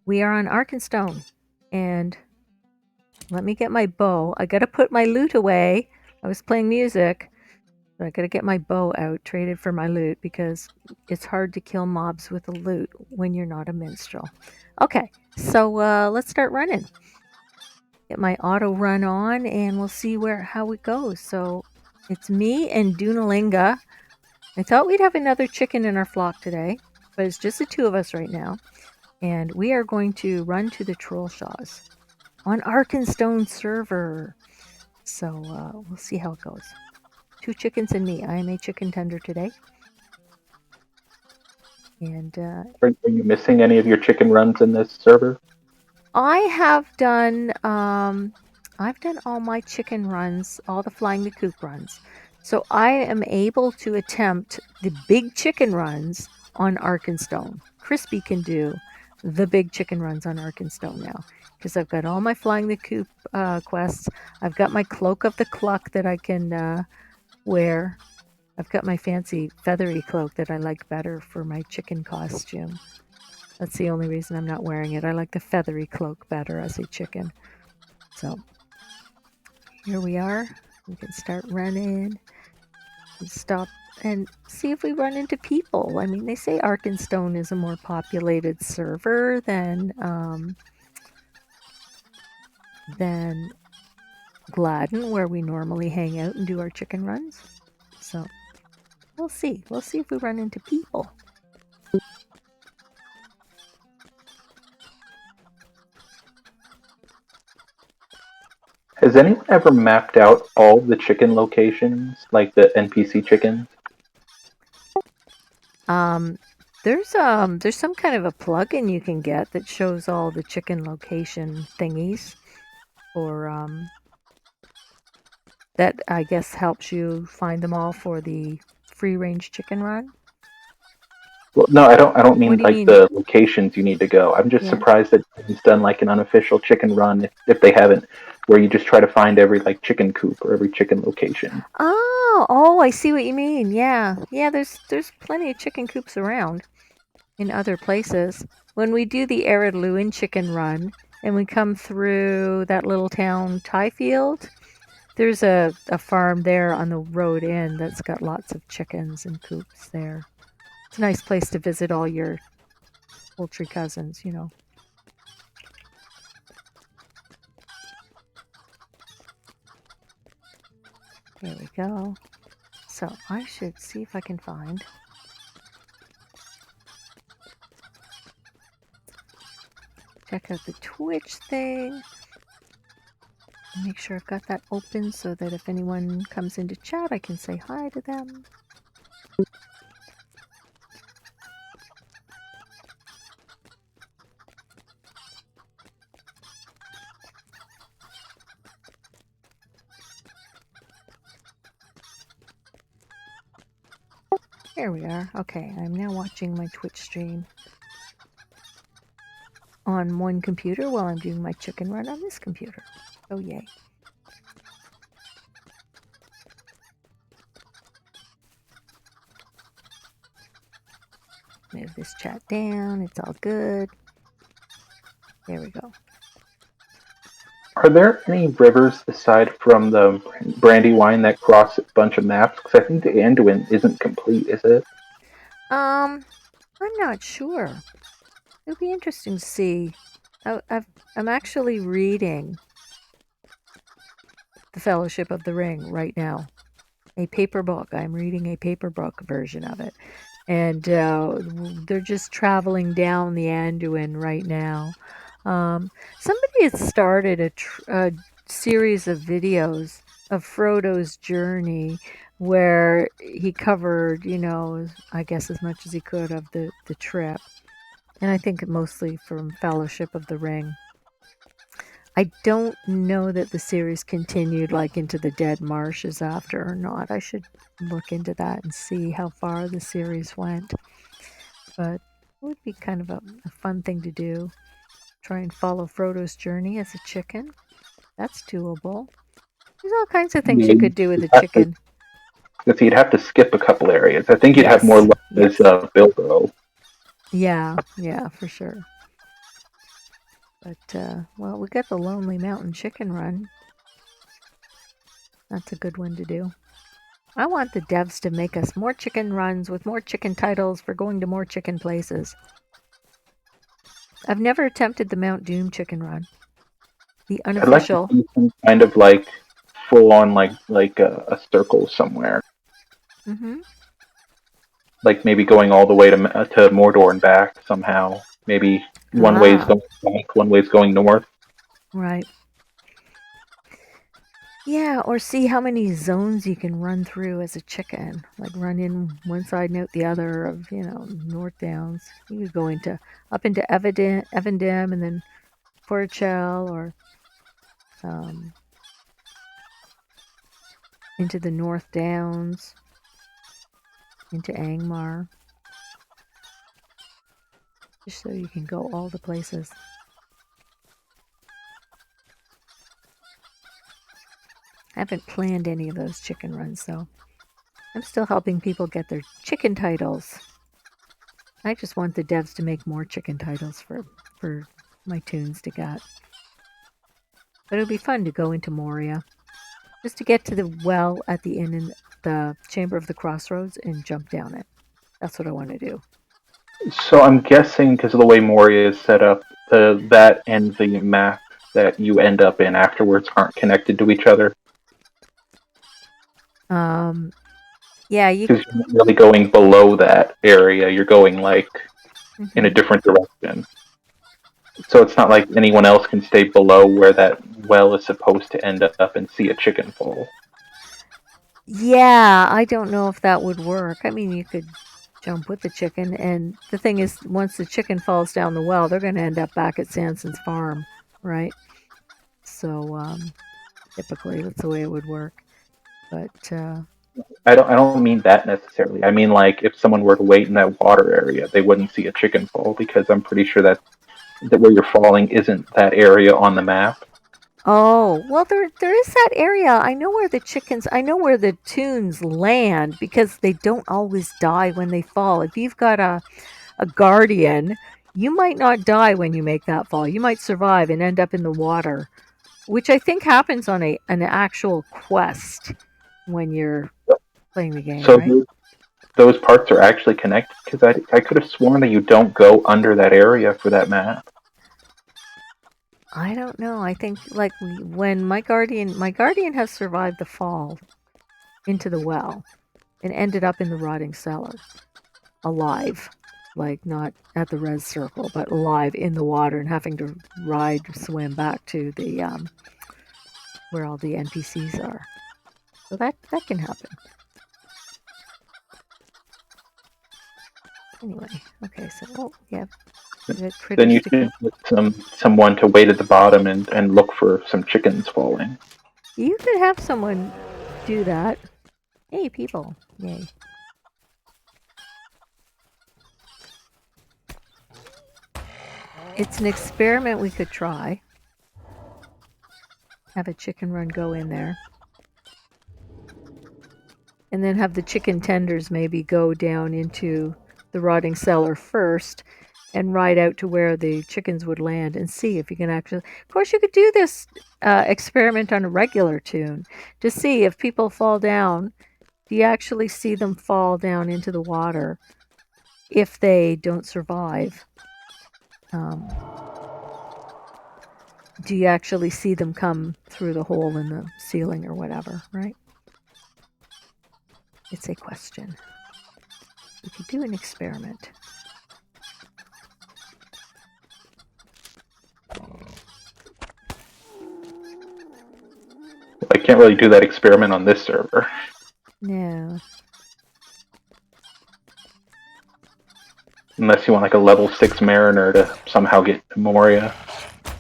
We are on Arkenstone, and let me get my bow. I gotta put my loot away. I was playing music, but I gotta get my bow out, traded for my loot, because it's hard to kill mobs with a loot when you're not a minstrel. Okay, so let's start running. Get my auto run on, and we'll see how it goes. So it's me and Dunalinga. I thought we'd have another chicken in our flock today, but it's just the two of us right now. And we are going to run to the Trollshaws on Arkenstone server. So we'll see how it goes. 2 chickens and me. I am a chicken tender today. And Are you missing any of your chicken runs in this server? I have done I've done all my chicken runs, all the flying the coop runs. So I am able to attempt the big chicken runs on Arkenstone. Crispy can do the big chicken runs on Arkenstone now because I've got all my flying the coop quests. I've got my cloak of the cluck that I can wear. I've got my fancy feathery cloak that I like better for my chicken costume. That's the only reason I'm not wearing it. I like the feathery cloak better as a chicken. So here we are. We can start running and stop and see if we run into people. I mean, they say Arkenstone is a more populated server than Gladden, where we normally hang out and do our chicken runs. So we'll see. We'll see if we run into people. Has anyone ever mapped out all the chicken locations, like the NPC chickens? There's some kind of a plugin you can get that shows all the chicken location thingies, or that I guess helps you find them all for the free range chicken run. Well, no, I don't What mean do you like mean? the locations you need to go. I'm just Yeah. surprised that it's done like an unofficial chicken run if they haven't, where you just try to find every like chicken coop or every chicken location. Oh, I see what you mean. Yeah, yeah. There's plenty of chicken coops around in other places. When we do the Arid Lewin chicken run, and we come through that little town Tyfield, there's a farm there on the road in that's got lots of chickens and coops there. It's a nice place to visit all your poultry cousins, you know. There we go. So I should see if I can find. Check out the Twitch thing. Make sure I've got that open so that if anyone comes into chat, I can say hi to them. Here we are. Okay, I'm now watching my Twitch stream on one computer while I'm doing my chicken run on this computer. Oh, yay. Move this chat down. It's all good. There we go. Are there any rivers aside from the Brandywine that cross a bunch of maps? Because I think the Anduin isn't complete, is it? I'm not sure. It'll be interesting to see. I'm actually reading The Fellowship of the Ring right now. A paper book. I'm reading a paper book version of it. And they're just traveling down the Anduin right now. Somebody had started a series of videos of Frodo's journey where he covered, I guess as much as he could of the trip. And I think mostly from Fellowship of the Ring. I don't know that the series continued like into the Dead Marshes after or not. I should look into that and see how far the series went. But it would be kind of a fun thing to do. Try and follow Frodo's journey as a chicken. That's doable. There's all kinds of things you could do with a chicken. Because you'd have to skip a couple areas. I think you'd have more Yes, luck as yes. Bilbo. Yeah, for sure. But, well, we got the Lonely Mountain Chicken Run. That's a good one to do. I want the devs to make us more chicken runs with more chicken titles for going to more chicken places. I've never attempted the Mount Doom Chicken Run. The I'd like to unofficial. see some kind of like full on like a circle somewhere, Mm-hmm. like maybe going all the way to Mordor and back somehow. Maybe one way's Ah, going back, one way's going north. right. Yeah, or see how many zones you can run through as a chicken. Like run in one side and out the other of, North Downs. You could go up into Evendem and then Porchell or um, into the North Downs, into Angmar, just so you can go all the places. I haven't planned any of those chicken runs though. I'm still helping people get their chicken titles. I just want the devs to make more chicken titles for my tunes to get. But it would be fun to go into Moria, just to get to the well at the inn in the Chamber of the Crossroads and jump down it. That's what I want to do. So I'm guessing because of the way Moria is set up, that and the map that you end up in afterwards aren't connected to each other. Um, yeah, you. Because you're not really going below that area, you're going like in a Mhm. different direction. So it's not like anyone else can stay below where that well is supposed to end up and see a chicken fall. Yeah, I don't know if that would work. I mean, you could jump with the chicken, and the thing is, once the chicken falls down the well, they're going to end up back at Sanson's farm, right? So typically, that's the way it would work. But I don't mean that necessarily. I mean like if someone were to wait in that water area, they wouldn't see a chicken fall because I'm pretty sure that where you're falling isn't that area on the map. oh, well, there is that area. I know where the chickens. I know where the tunes land because they don't always die when they fall. If you've got a guardian, you might not die when you make that fall. You might survive and end up in the water, which I think happens on an actual quest when you're playing the game, So right? those parts are actually connected because I could have sworn that you don't go under that area for that map. I don't know. I think like when my guardian has survived the fall into the well and ended up in the rotting cellar alive. Like not at the res circle, but alive in the water and having to swim back to the where all the NPCs are. So that can happen. Anyway, okay, so yeah, we got Then critters you to kill. should get someone to wait at the bottom and look for some chickens falling. You could have someone do that. Hey, people! Yay! It's an experiment we could try. Have a chicken run go in there, and then have the chicken tenders maybe go down into the rotting cellar first, and ride out to where the chickens would land and see if you can actually. Of course, you could do this experiment on a regular tune to see if people fall down. Do you actually see them fall down into the water if they don't survive? Um, do you actually see them come through the hole in the ceiling or whatever, right? It's a question. We could do an experiment. I can't really do that experiment on this server No. unless you want like a level 6 mariner to somehow get to Moria.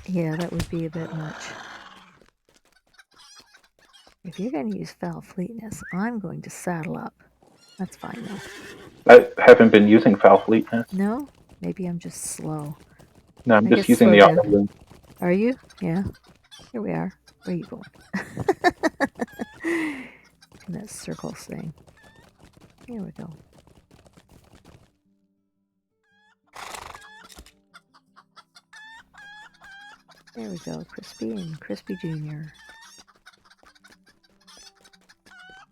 Yeah, that would be a bit much. If you're going to use foul fleetness, I'm going to saddle up. That's fine though. I haven't been using foul fleetness. No? Maybe I'm just slow. No, I'm I get just using the slowed auto down. room. Are you? Yeah. Here we are. Where are you going? In that circle thing. Here we go. There we go, Crispy and Crispy Jr.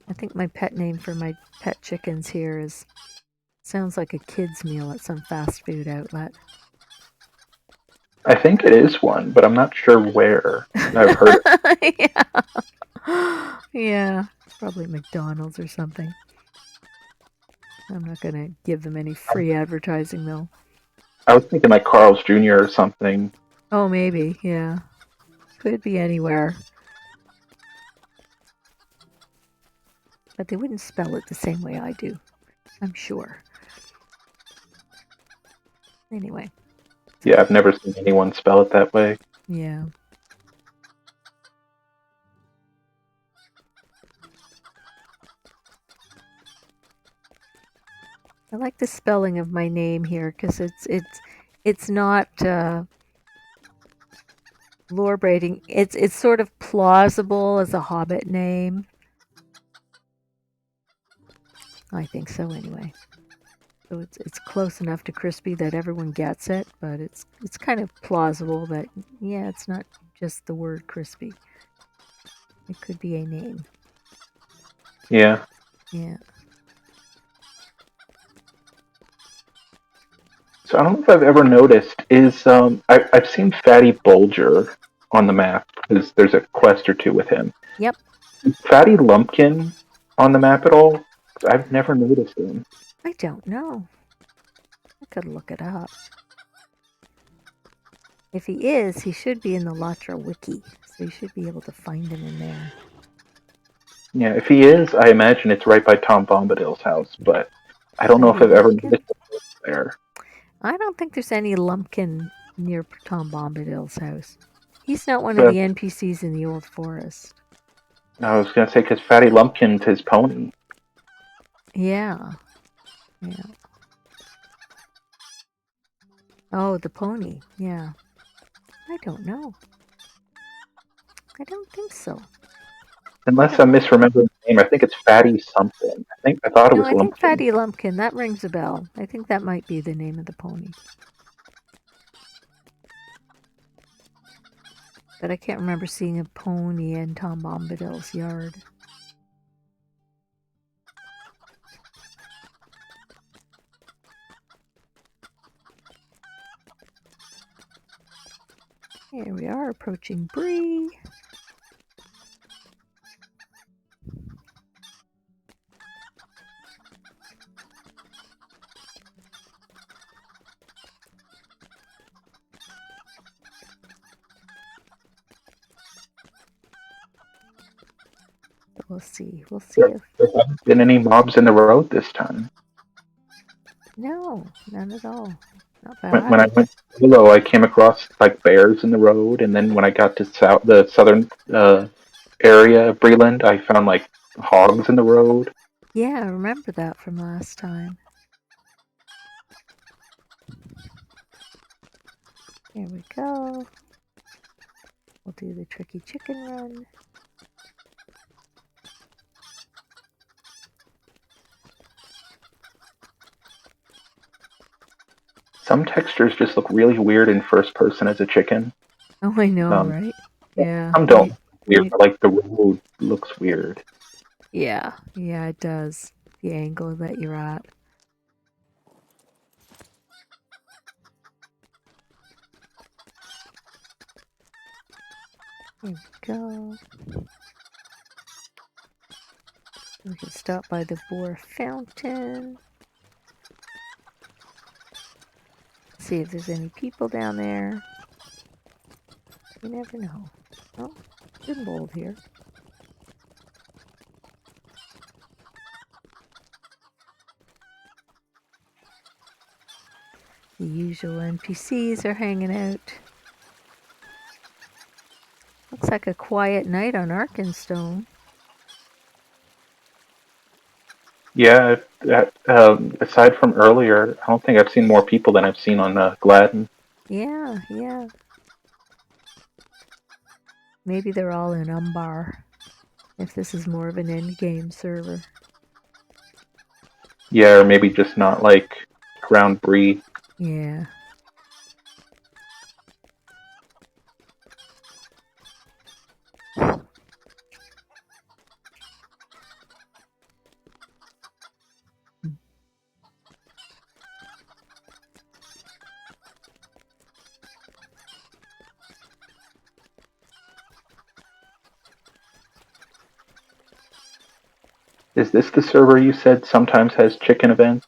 I think my pet name for my pet chickens here is sounds like a kid's meal at some fast food outlet. I think it is one, but I'm not sure where. I've heard it. Yeah. Yeah. Probably McDonald's or something. I'm not going to give them any free advertising though. I was thinking like Carl's Jr. or something. Oh, maybe. Yeah. Could be anywhere. But they wouldn't spell it the same way I do. I'm sure. Anyway. Yeah, I've never seen anyone spell it that way. Yeah. I like the spelling of my name here because it's not lore braiding. It's sort of plausible as a hobbit name. I think so anyway. So it's close enough to crispy that everyone gets it, but it's kind of plausible that yeah, it's not just the word crispy. It could be a name. Yeah. Yeah. So I don't know if I've ever noticed is I've seen Fatty Bulger on the map because there's a quest or two with him. Yep. Is Fatty Lumpkin on the map at all? I've never noticed him. I don't know. I could look it up. If he is, he should be in the Latra wiki, so you should be able to find him in there. Yeah, if he is, I imagine it's right by Tom Bombadil's house, but I don't know if Fatty I've ever Lumpkin? noticed him there. I don't think there's any Lumpkin near Tom Bombadil's house. He's not one of But the NPCs in the Old Forest. I was gonna say because Fatty Lumpkin's his pony. Yeah. Yeah. Oh, the pony. Yeah. I don't know. I don't think so. I Unless don't I'm know. misremembering the name, I think it's Fatty something. I thought it No, was I think Lumpkin. Fatty Lumpkin. That rings a bell. I think that might be the name of the pony. But I can't remember seeing a pony in Tom Bombadil's yard. Here we are approaching Bree. We'll see. We'll see if. There haven't been any mobs in the road this time. No, none at all. Not When I bad. went below, I came across like bears in the road, and then when I got to the southern area of Breland, I found like hogs in the road. Yeah, I remember that from last time. Here we go. We'll do the tricky chicken run. Some textures just look really weird in first person as a chicken. Oh, I know, Um, right? Yeah. some don't look weird, but like the road looks weird. Yeah, yeah, it does. The angle that you're at. Here we go. We can stop by the Boar Fountain. See if there's any people down there. You never know. Oh, good bold here. The usual NPCs are hanging out. Looks like a quiet night on Arkenstone. Yeah, aside from earlier, I don't think I've seen more people than I've seen on Gladden. Yeah, yeah. Maybe they're all in Umbar. If this is more of an endgame server. Yeah, or maybe just not like around Bree. Yeah. Is this the server you said sometimes has chicken events?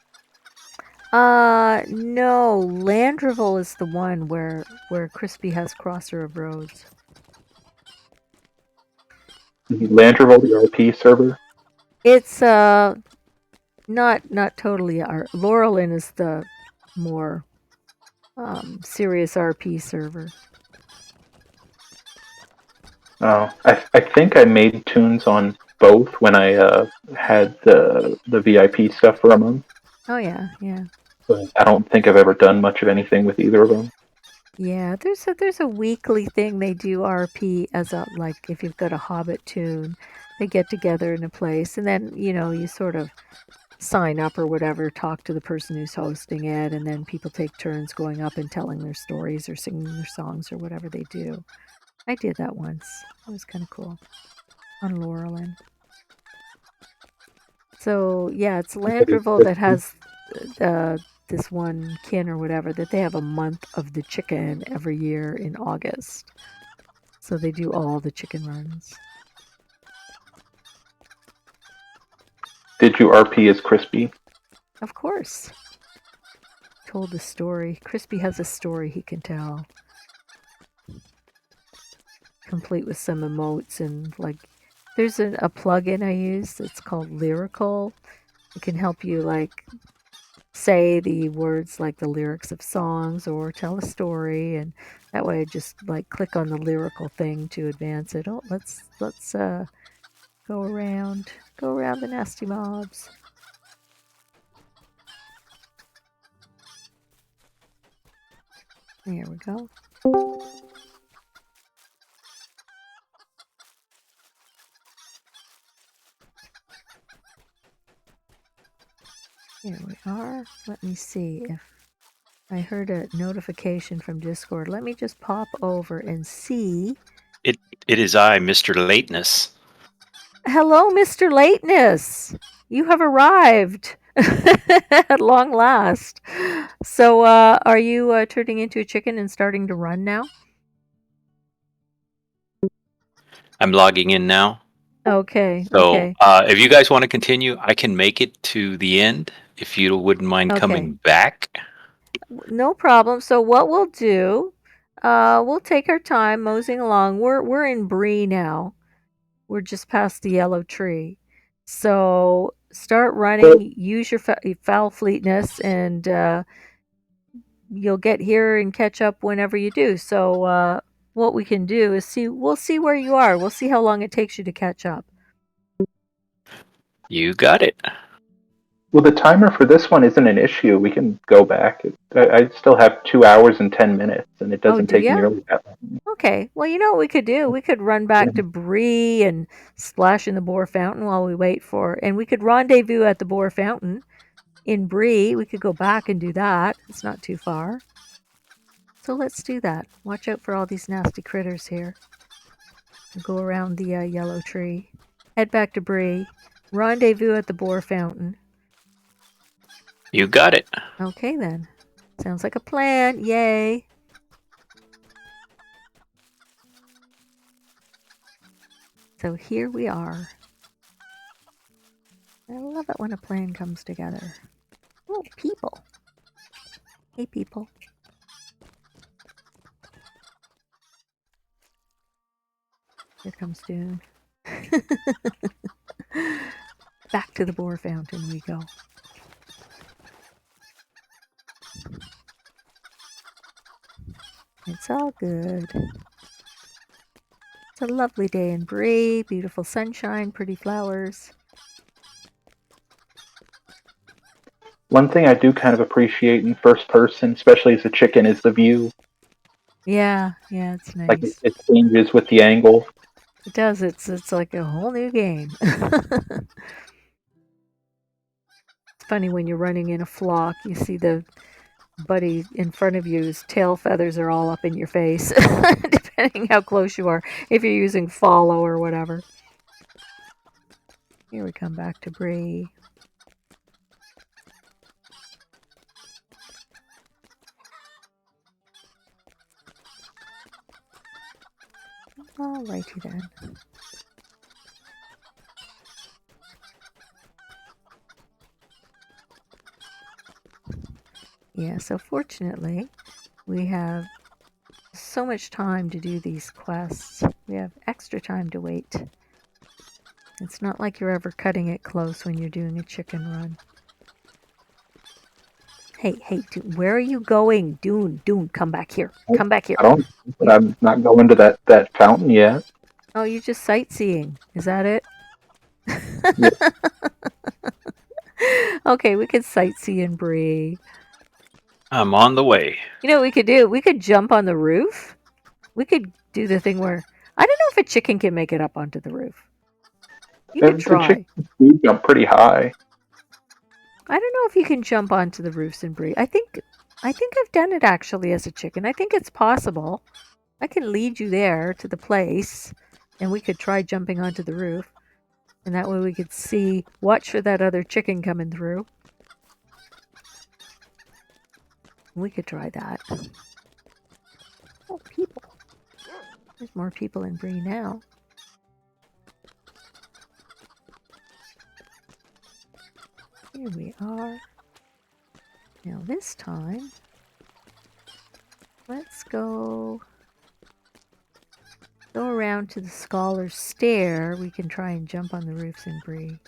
No, Landrival is the one where Crispy has crosser of roads. The Landrival, the RP server? It's not totally our Laurelin is the more serious RP server. Oh, I think I made tunes on both when I had the VIP stuff for a month, Oh yeah, yeah. but I don't think I've ever done much of anything with either of them. Yeah, there's a weekly thing they do RP as a like if you've got a Hobbit tune, they get together in a place and then, you sort of sign up or whatever, talk to the person who's hosting it, and then people take turns going up and telling their stories or singing their songs or whatever they do. I did that once. It was kind of cool on Laurelin. So yeah, it's You said it's Landrival that crispy. has this one kin or whatever that they have a month of the chicken every year in August. So they do all the chicken runs. Did you RP as crispy? Of course. Told the story. Crispy has a story he can tell, complete with some emotes and like. There's a plugin I use that's called Lyrical. It can help you like say the words like the lyrics of songs or tell a story, and that way I just like click on the lyrical thing to advance it. Oh, let's go around the nasty mobs. There we go. Here we are. Let me see if I heard a notification from Discord. Let me just pop over and see. It is I, Mr. Lateness. Hello, Mr. Lateness. You have arrived at long last. So, are you turning into a chicken and starting to run now? I'm logging in now. Okay, So okay, if you guys want to continue, I can make it to the end if you wouldn't mind okay. coming back. No problem. So, what we'll do, we'll take our time moseying along. We're in Bree now. We're just past the yellow tree. So, start Well, running. Use your foul fleetness, and you'll get here and catch up whenever you do. So, what we can do is we'll see where you are. We'll see how long it takes you to catch up. You got it. well, the timer for this one isn't an issue. We can go back. I still have 2 hours and 10 minutes, and it Oh, doesn't do take ya? nearly that long. Okay. Well, you know what we could do? We could run Yeah. back to Bree and splash in the Boar Fountain while we wait for, and we could rendezvous at the Boar Fountain in Bree. We could go back and do that. It's not too far. So let's do that. Watch out for all these nasty critters here. We'll go around the yellow tree. Head back to Bree. Rendezvous at the Boar Fountain. You got it. Okay then. Sounds like a plan. Yay. So here we are. I love it when a plan comes together. Oh, people. Hey, people. Here comes Dune. Back to the Boar Fountain we go. It's all good. It's a lovely day in Bree. Beautiful sunshine, pretty flowers. One thing I do kind of appreciate in first person, especially as a chicken, is the view. Yeah, it's Like nice. it changes with the angle. It does. It's like a whole new game. It's funny when you're running in a flock, you see the buddy in front of you's tail feathers are all up in your face, depending how close you are. If you're using follow or whatever. Here we come back to Bree. Alrighty then. Yeah, so fortunately, we have so much time to do these quests. We have extra time to wait. It's not like you're ever cutting it close when you're doing a chicken run. Hey, where are you going? Dune, come back here. Come back here. I don't, but I'm not going to that fountain yet. Oh, you're just sightseeing. Is that it? Yeah. Okay, we could sightsee in Bree. I'm on the way. You know what we could do? We could jump on the roof. We could do the thing where I don't know if a chicken can make it up onto the roof. You could The try. chickens do jump pretty high. I don't know if you can jump onto the roofs in Brie. I think I've done it actually as a chicken. I think it's possible. I can lead you there to the place, and we could try jumping onto the roof, and that way we could see. Watch for that other chicken coming through. We could try that. Oh, people! There's more people in Brie now. Here we are. Now this time, let's go around to the Scholar's Stair. We can try and jump on the roofs in Brie.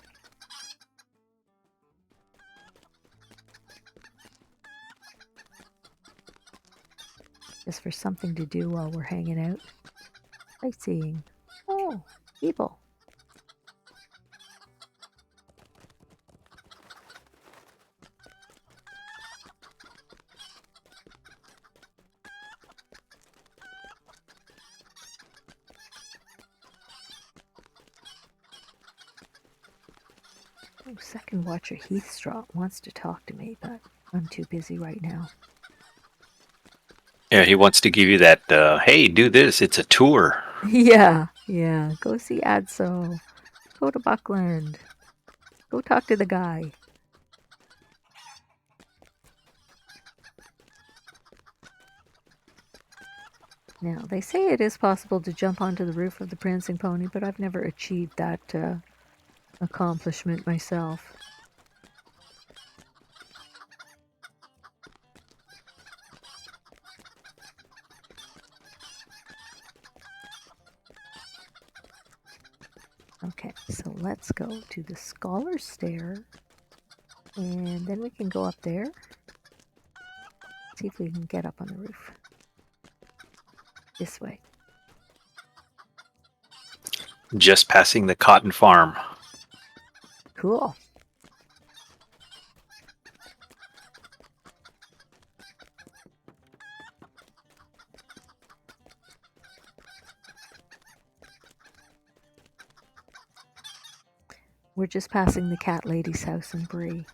Just for something to do while we're hanging out. Sightseeing. Oh, people. Oh, second watcher Heathstraw wants to talk to me, but I'm too busy right now. Yeah, he wants to give you that, hey, do this. It's a tour. Yeah. Go see Adso. Go to Buckland. Go talk to the guy. Now, they say it is possible to jump onto the roof of the Prancing Pony, but I've never achieved that accomplishment myself. Okay, so let's go to the Scholar's Stair, and then we can go up there. See if we can get up on the roof. This way. Just passing the cotton farm. Cool. We're just passing the cat lady's house in Brie.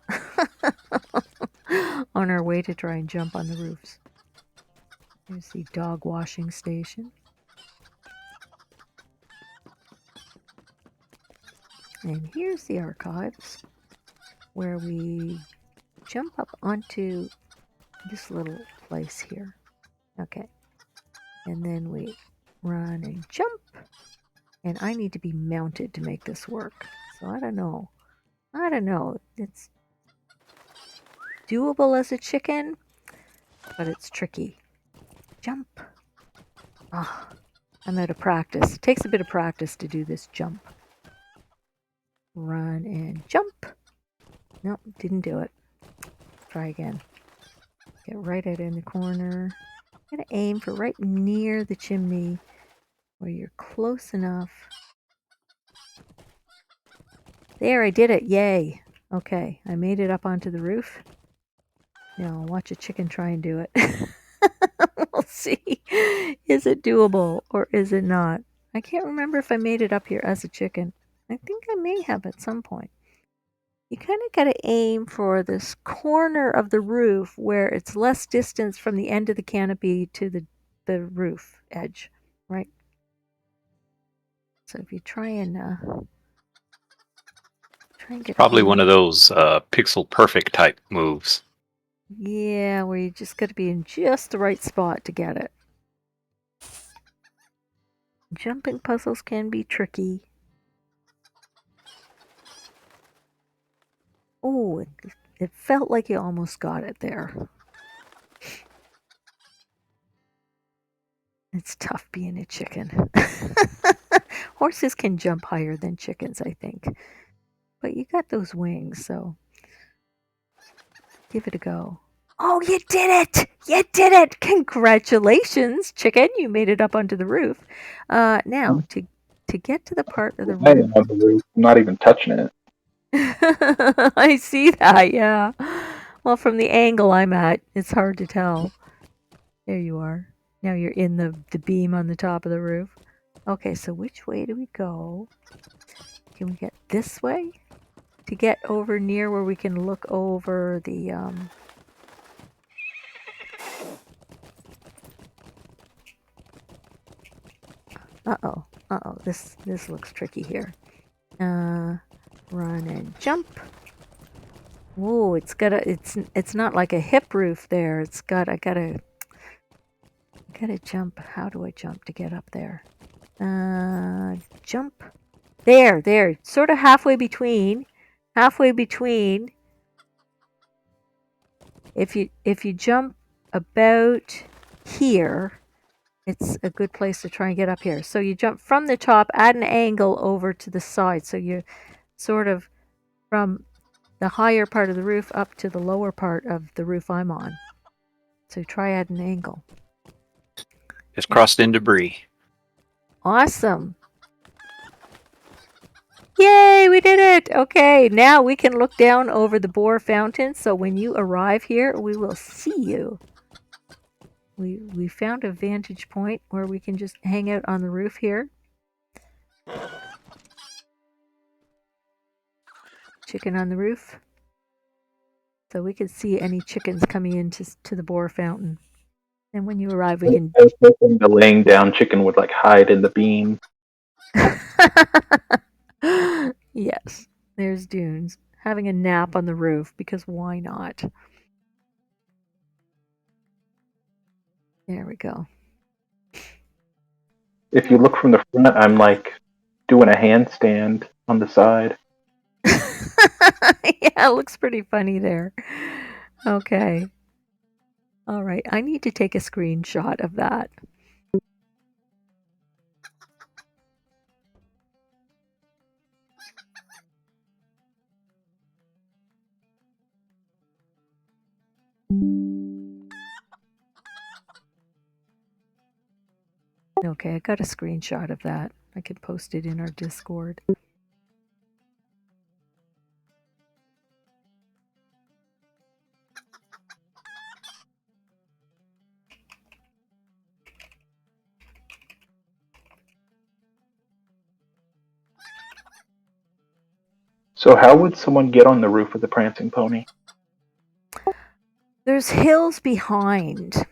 On our way to try and jump on the roofs. There's the dog washing station. And here's the archives, where we jump up onto this little place here. Okay. And then we run and jump. And I need to be mounted to make this work. So I don't know. It's doable as a chicken, but it's tricky. Jump. Ah, I'm out of practice. It takes a bit of practice to do this jump. Run and jump. Nope, didn't do it. Try again. Get right out in the corner. Gotta aim for right near the chimney where you're close enough. There, I did it. Yay. Okay, I made it up onto the roof. Now I'll watch a chicken try and do it. We'll see. Is it doable or is it not? I can't remember if I made it up here as a chicken. I think I may have at some point. You kind of got to aim for this corner of the roof where it's less distance from the end of the canopy to the roof edge, right? So if you try and get Probably the one of those pixel perfect type moves. yeah, where you just got to be in just the right spot to get it. Jumping puzzles can be tricky. Oh, it felt like you almost got it there. It's tough being a chicken. Horses can jump higher than chickens, I think. But you got those wings, so give it a go. Oh, you did it! You did it! Congratulations, chicken! You made it up onto the roof. Now, to get to the part of the I am roof. on the roof. I'm not even touching it. I see that, yeah. Well, from the angle I'm at, it's hard to tell. There you are. Now you're in the beam on the top of the roof. Okay, so which way do we go? Can we get this way? To get over near where we can look over the, Uh-oh. Uh-oh. This looks tricky here. Run and jump. Whoa, it's not like a hip roof there. I gotta jump. How do I jump to get up there? Jump. There. Sort of halfway between. Halfway between. If you jump about here, it's a good place to try and get up here. So you jump from the top at an angle over to the side. So you're sort of from the higher part of the roof up to the lower part of the roof I'm on. So try at an angle. Just crossed in debris. Awesome. Yay, we did it. Okay, now we can look down over the boar fountain. So when you arrive here, we will see you. We found a vantage point where we can just hang out on the roof here. Chicken on the roof. So we can see any chickens coming into the boar fountain. And when you arrive, we can... I was hoping the laying down chicken would like hide in the beam. Yes, there's Dunes having a nap on the roof because why not? There we go. If you look from the front, I'm like doing a handstand on the side. Yeah, it looks pretty funny there. Okay. All right, I need to take a screenshot of that. Okay, I got a screenshot of that. I could post it in our Discord. So how would someone get on the roof of the prancing pony? There's hills behind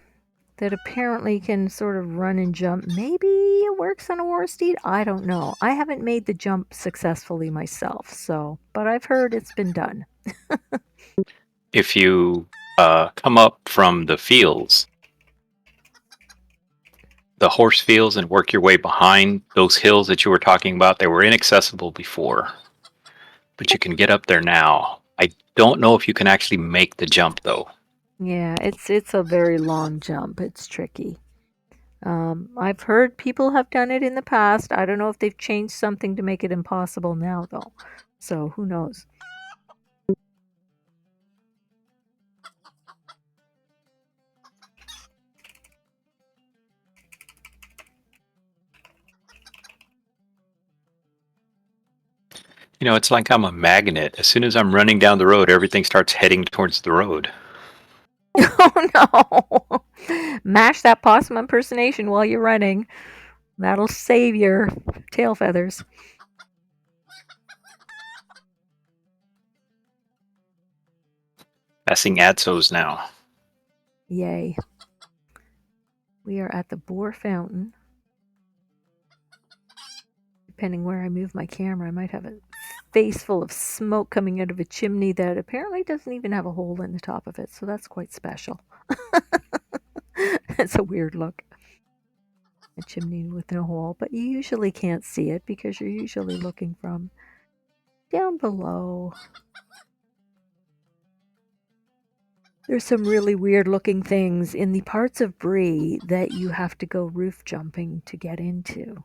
that apparently can sort of run and jump. Maybe it works on a war steed. I don't know. I haven't made the jump successfully myself, but I've heard it's been done. If you come up from the fields, the horse fields, and work your way behind those hills that you were talking about, they were inaccessible before, but you can get up there now. I don't know if you can actually make the jump though. Yeah, it's a very long jump. It's tricky. I've heard people have done it in the past. I don't know if they've changed something to make it impossible now, though. So who knows? You know, it's like I'm a magnet. As soon as I'm running down the road, everything starts heading towards the road. Oh no! Mash that possum impersonation while you're running. That'll save your tail feathers. Passing Adsos now. Yay. We are at the boar fountain. Depending where I move my camera, I might have a face full of smoke coming out of a chimney that apparently doesn't even have a hole in the top of it, so that's quite special. It's a weird look. A chimney with no hole, but you usually can't see it because you're usually looking from down below. There's some really weird looking things in the parts of Bree that you have to go roof jumping to get into.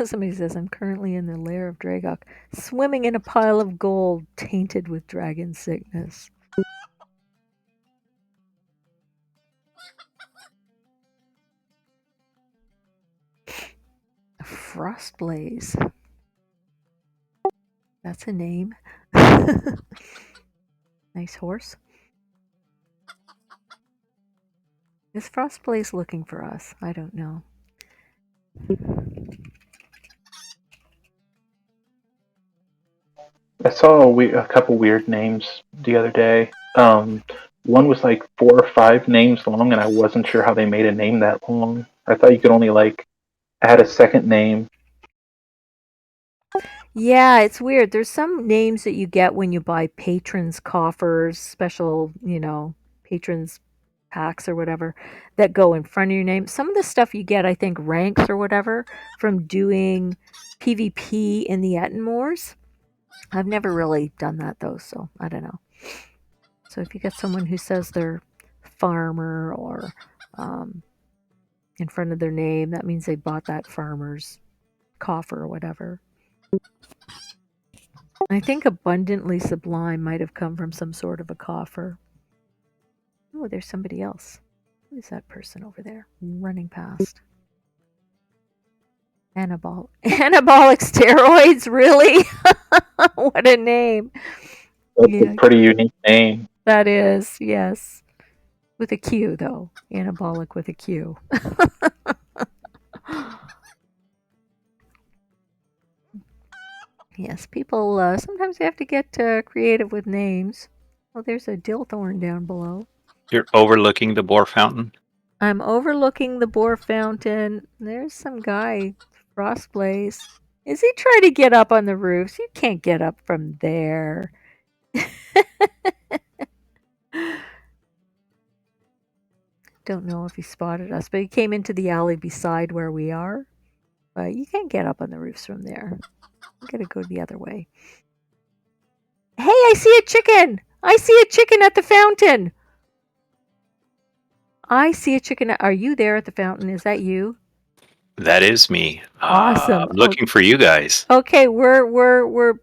Somebody says, I'm currently in the lair of Dragok, swimming in a pile of gold tainted with dragon sickness. A Frostblaze. That's a name. Nice horse. Is Frostblaze looking for us? I don't know. I saw a couple weird names the other day. One was like 4 or 5 names long, and I wasn't sure how they made a name that long. I thought you could only like add a second name. Yeah, it's weird. There's some names that you get when you buy patrons coffers, special, patrons packs or whatever that go in front of your name. Some of the stuff you get, I think, ranks or whatever from doing PvP in the Ettenmoors. I've never really done that though, so I don't know. So if you get someone who says they're farmer or in front of their name, that means they bought that farmer's coffer or whatever. I think abundantly sublime might have come from some sort of a coffer. Oh, there's somebody else. Who is that person over there running past? Anabolic steroids, really? What a name. That's a pretty unique name. That is, yes. With a Q, though. Anabolic with a Q. Yes, people, sometimes they have to get creative with names. Oh, there's a Dillthorn down below. You're overlooking the Boar Fountain? I'm overlooking the Boar Fountain. There's some guy, Frostblaze. Is he trying to get up on the roofs? You can't get up from there. Don't know if he spotted us, but he came into the alley beside where we are. But you can't get up on the roofs from there. I'm gonna go the other way. Hey, I see a chicken! I see a chicken at the fountain! I see a chicken. Are you there at the fountain? Is that you? That is me. Awesome. I'm looking for you guys. Okay, we're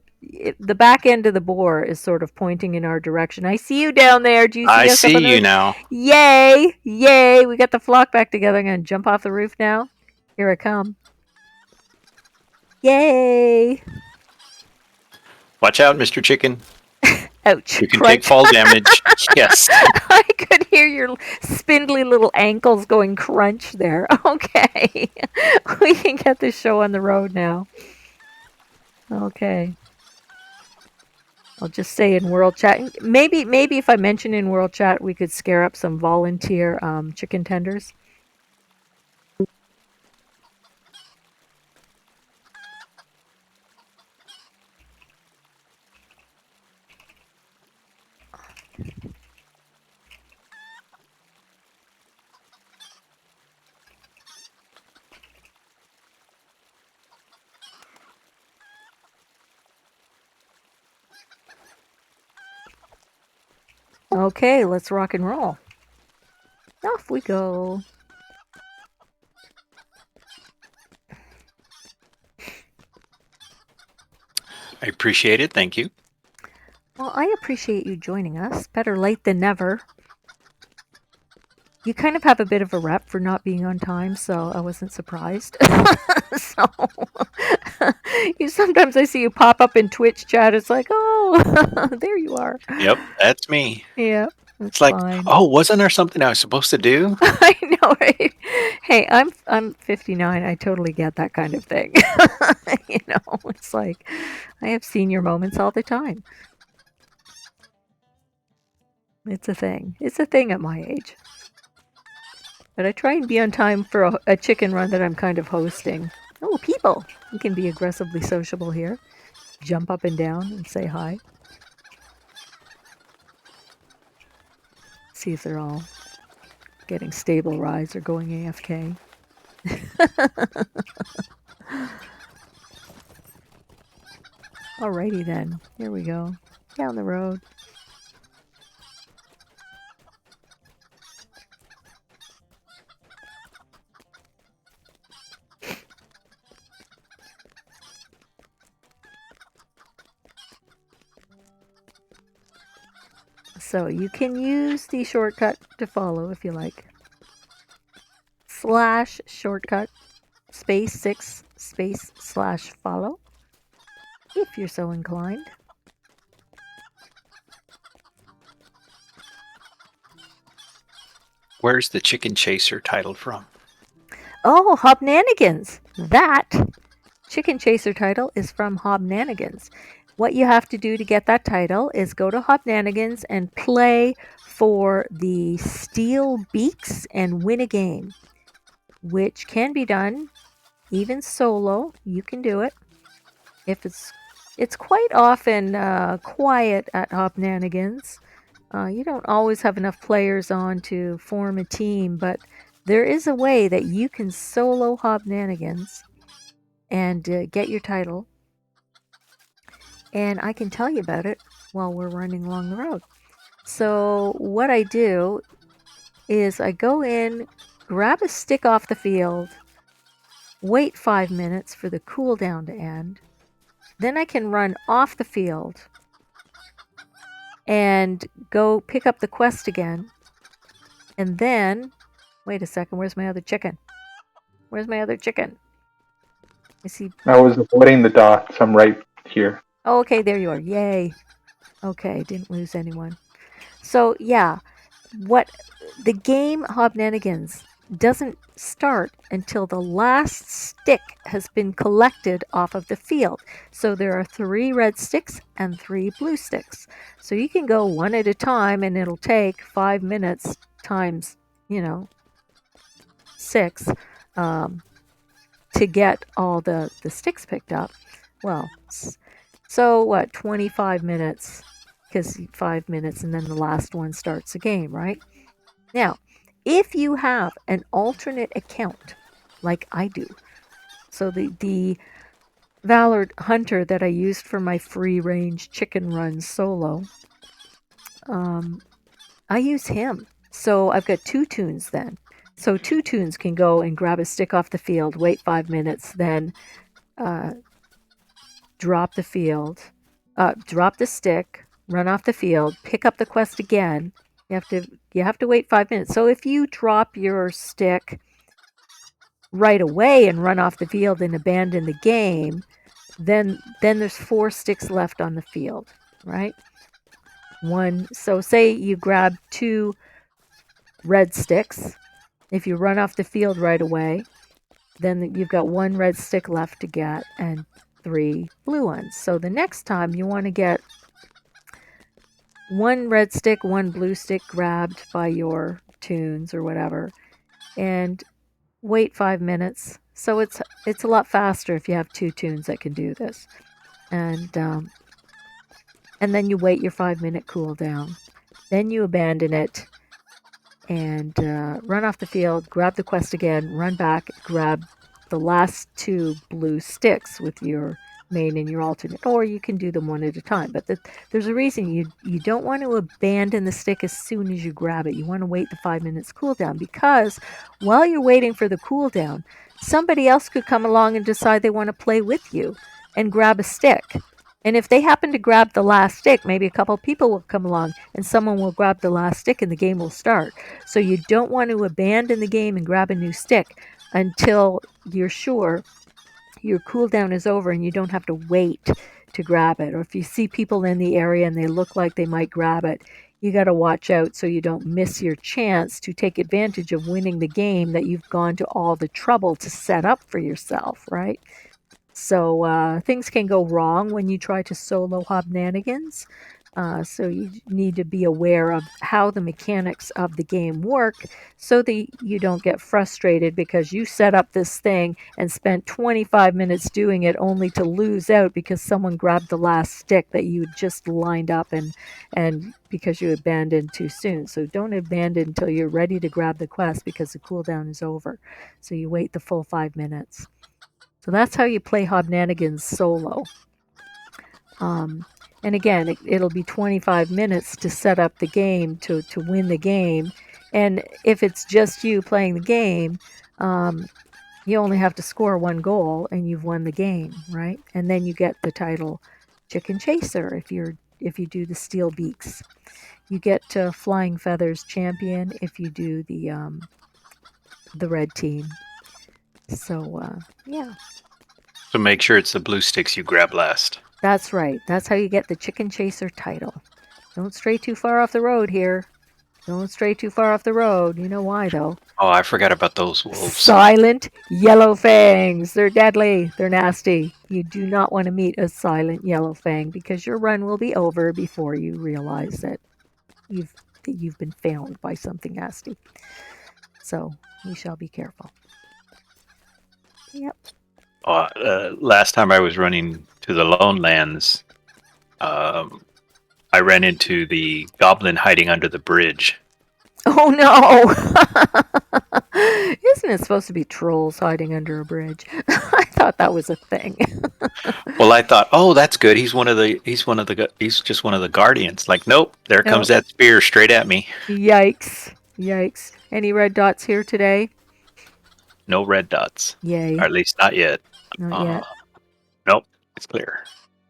the back end of the boar is sort of pointing in our direction. I see you down there. Do you see I us up see on the you roof? now. Yay! Yay! We got the flock back together. I'm gonna jump off the roof now. Here I come. Yay! Watch out, Mr. Chicken. Ouch. You can Crunch. take fall damage. Yes. I could hear your spindly little ankles going crunch there. Okay. We can get this show on the road now. Okay. I'll just say in world chat. Maybe if I mention in world chat, we could scare up some volunteer chicken tenders. Okay, let's rock and roll. Off we go. I appreciate it. Thank you. Well, I appreciate you joining us. Better late than never. You kind of have a bit of a rep for not being on time, so I wasn't surprised. So, sometimes I see you pop up in Twitch chat. It's like, oh, there you are. Yep, that's me. Yeah, It's like, fine. oh, wasn't there something I was supposed to do? I know, right? Hey, I'm 59. I totally get that kind of thing. It's like I have senior moments all the time. It's a thing. It's a thing at my age. But I try and be on time for a chicken run that I'm kind of hosting. Oh, people! You can be aggressively sociable here. Jump up and down and say hi. See if they're all getting stable rise or going AFK. Alrighty then, here we go. Down the road. So you can use the shortcut to follow if you like. / shortcut space 6 space / follow if you're so inclined. Where's the Chicken Chaser title from? Oh, Hobnanigans! That Chicken Chaser title is from Hobnanigans. What you have to do to get that title is go to Hobnanigans and play for the steel beaks and win a game, which can be done even solo. You can do it. If it's quite often quiet at Hobnanigans. You don't always have enough players on to form a team, but there is a way that you can solo Hobnanigans and get your title. And I can tell you about it while we're running along the road. So what I do is I go in, grab a stick off the field, wait 5 minutes for the cooldown to end. Then I can run off the field and go pick up the quest again. And then, wait a second, where's my other chicken? Where's my other chicken? Is he? I was avoiding the dots. I'm right here. Oh, okay, there you are. Yay. Okay, didn't lose anyone. So, yeah, what the game Hobnanigans doesn't start until the last stick has been collected off of the field. So there are 3 red sticks and 3 blue sticks. So you can go one at a time and it'll take 5 minutes times, 6 to get all the sticks picked up. Well, so what, 25 minutes, because 5 minutes and then the last one starts the game, right? Now, if you have an alternate account, like I do, so the Valor Hunter that I used for my free-range chicken run solo, I use him. So I've got 2 tunes then. So 2 tunes can go and grab a stick off the field, wait 5 minutes, then drop the stick, run off the field, pick up the quest again. You have to wait 5 minutes. So if you drop your stick right away and run off the field and abandon the game, then there's 4 sticks left on the field, right? So say you grab 2 red sticks. If you run off the field right away, then you've got 1 red stick left to get and 3 blue ones. So the next time you want to get 1 red stick, 1 blue stick grabbed by your tunes or whatever, and wait 5 minutes. So it's a lot faster if you have 2 tunes that can do this. And then you wait your 5-minute cooldown. Then you abandon it and run off the field, grab the quest again, run back, grab the last 2 blue sticks with your main and your alternate, or you can do them one at a time. But there's a reason you don't want to abandon the stick as soon as you grab it. You want to wait the 5 minutes cooldown, because while you're waiting for the cooldown, somebody else could come along and decide they want to play with you and grab a stick. And if they happen to grab the last stick, maybe a couple of people will come along and someone will grab the last stick and the game will start. So you don't want to abandon the game and grab a new stick until you're sure your cooldown is over and you don't have to wait to grab it. Or if you see people in the area and they look like they might grab it, you got to watch out so you don't miss your chance to take advantage of winning the game that you've gone to all the trouble to set up for yourself, right? So things can go wrong when you try to solo Hobnanigans. So you need to be aware of how the mechanics of the game work so that you don't get frustrated because you set up this thing and spent 25 minutes doing it only to lose out because someone grabbed the last stick that you just lined up and because you abandoned too soon. So don't abandon until you're ready to grab the quest because the cooldown is over. So you wait the full 5 minutes. So that's how you play Hobnanigans solo. Um, and again, it'll be 25 minutes to set up the game to win the game. And if it's just you playing the game, you only have to score one goal and you've won the game, right? And then you get the title Chicken Chaser if you do the Steel Beaks. You get Flying Feathers Champion if you do the red team. So yeah. So make sure it's the blue sticks you grab last. That's right. That's how you get the Chicken Chaser title. Don't stray too far off the road here. Don't stray too far off the road. You know why, though. Oh, I forgot about those wolves. Silent yellow fangs. They're deadly. They're nasty. You do not want to meet a silent yellow fang because your run will be over before you realize that you've been found by something nasty. So we shall be careful. Yep. Last time I was running to the Lone Lands, I ran into the goblin hiding under the bridge. Oh no! Isn't it supposed to be trolls hiding under a bridge? I thought that was a thing. Well, I thought, oh, that's good. He's just one of the guardians. Like, nope, there comes that spear straight at me. Yikes! Yikes! Any red dots here today? No red dots. Yay! Or at least not yet. Not yet. Nope, it's clear.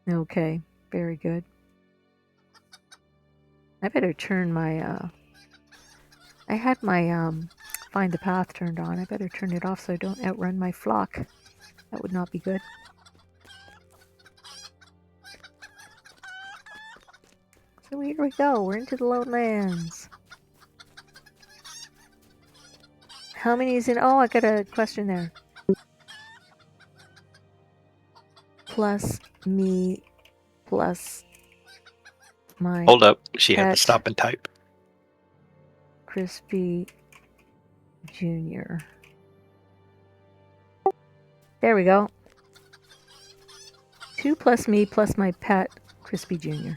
Okay, very good. I better turn my. I had my find the path turned on. I better turn it off so I don't outrun my flock. That would not be good. So here we go. We're into the Lone Lands. How many is in? Oh, I got a question there. Plus me, plus my. Hold up. She had to stop and type. Crispy Jr. There we go. 2 plus me plus my pet, Crispy Jr.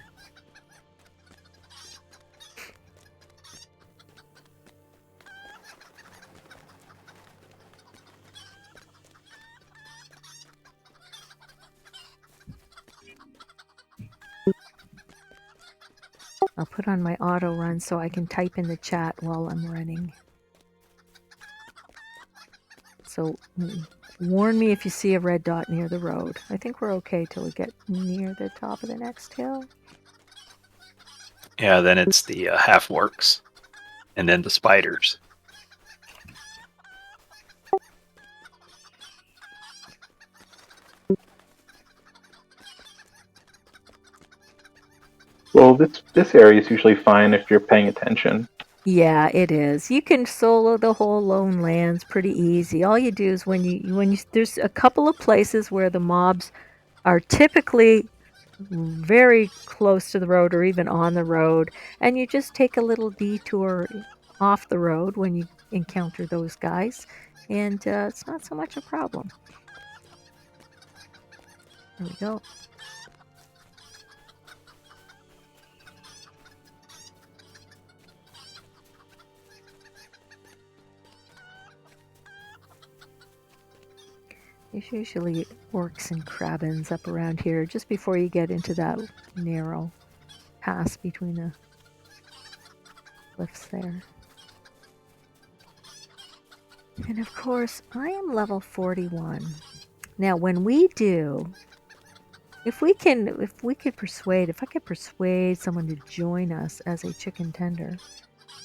I'll put on my auto run so I can type in the chat while I'm running. So warn me if you see a red dot near the road. I think we're okay till we get near the top of the next hill. Yeah, then it's the half orcs, and then the spiders. Well, this area is usually fine if you're paying attention. Yeah, it is. You can solo the whole Lone Lands pretty easy. All you do is when you there's a couple of places where the mobs are typically very close to the road or even on the road, and you just take a little detour off the road when you encounter those guys, and it's not so much a problem. There we go. There's usually orcs and krabbins up around here just before you get into that narrow pass between the cliffs there. And of course, I am level 41. Now, when we do, if I could persuade someone to join us as a chicken tender.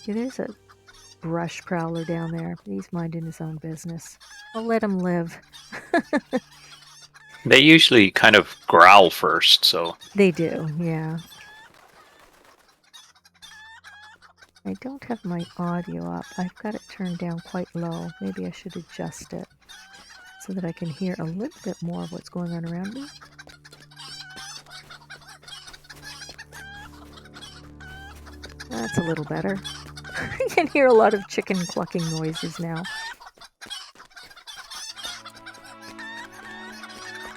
See, there's a brush prowler down there. He's minding his own business. I'll let him live. They usually kind of growl first, so. They do, yeah. I don't have my audio up. I've got it turned down quite low. Maybe I should adjust it so that I can hear a little bit more of what's going on around me. That's a little better. I can hear a lot of chicken clucking noises now.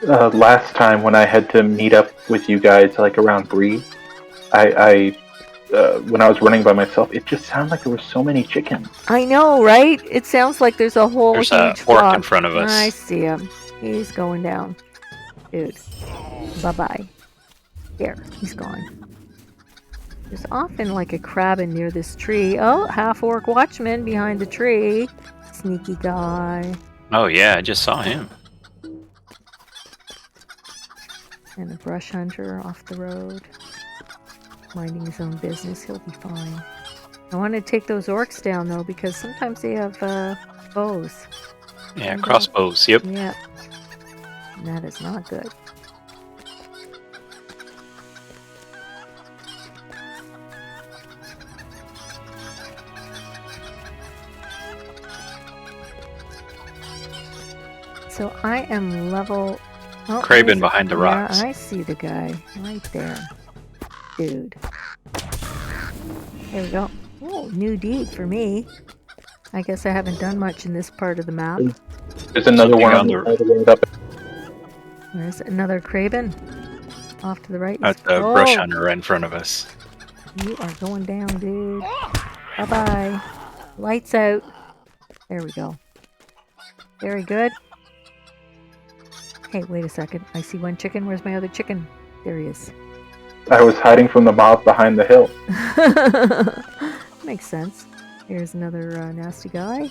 Last time when I had to meet up with you guys, like around Bree, I when I was running by myself, it just sounded like there were so many chickens. I know, right? It sounds like there's a whole There's a huge orc flock. in front of us. I see him. He's going down. Dude. Bye-bye. There, he's gone. There's often like a cabin near this tree. Oh, half-orc watchman behind the tree. Sneaky guy. Oh yeah, I just saw him. And a brush hunter off the road. Minding his own business. He'll be fine. I want to take those orcs down, though, because sometimes they have bows. Yeah, crossbows. Yep. Yeah. And that is not good. So I am level... Oh, Craven behind the rocks. Yeah, I see the guy right there. Dude. There we go. Oh, new deed for me. I guess I haven't done much in this part of the map. There's another Something one on on the- the road up. There's another Craven. Off to the right. At the brush hunter right in front of us. You are going down, dude. Bye-bye. Lights out. There we go. Very good. Hey, wait a second. I see one chicken. Where's my other chicken? There he is. I was hiding from the mob behind the hill. Makes sense. Here's another nasty guy.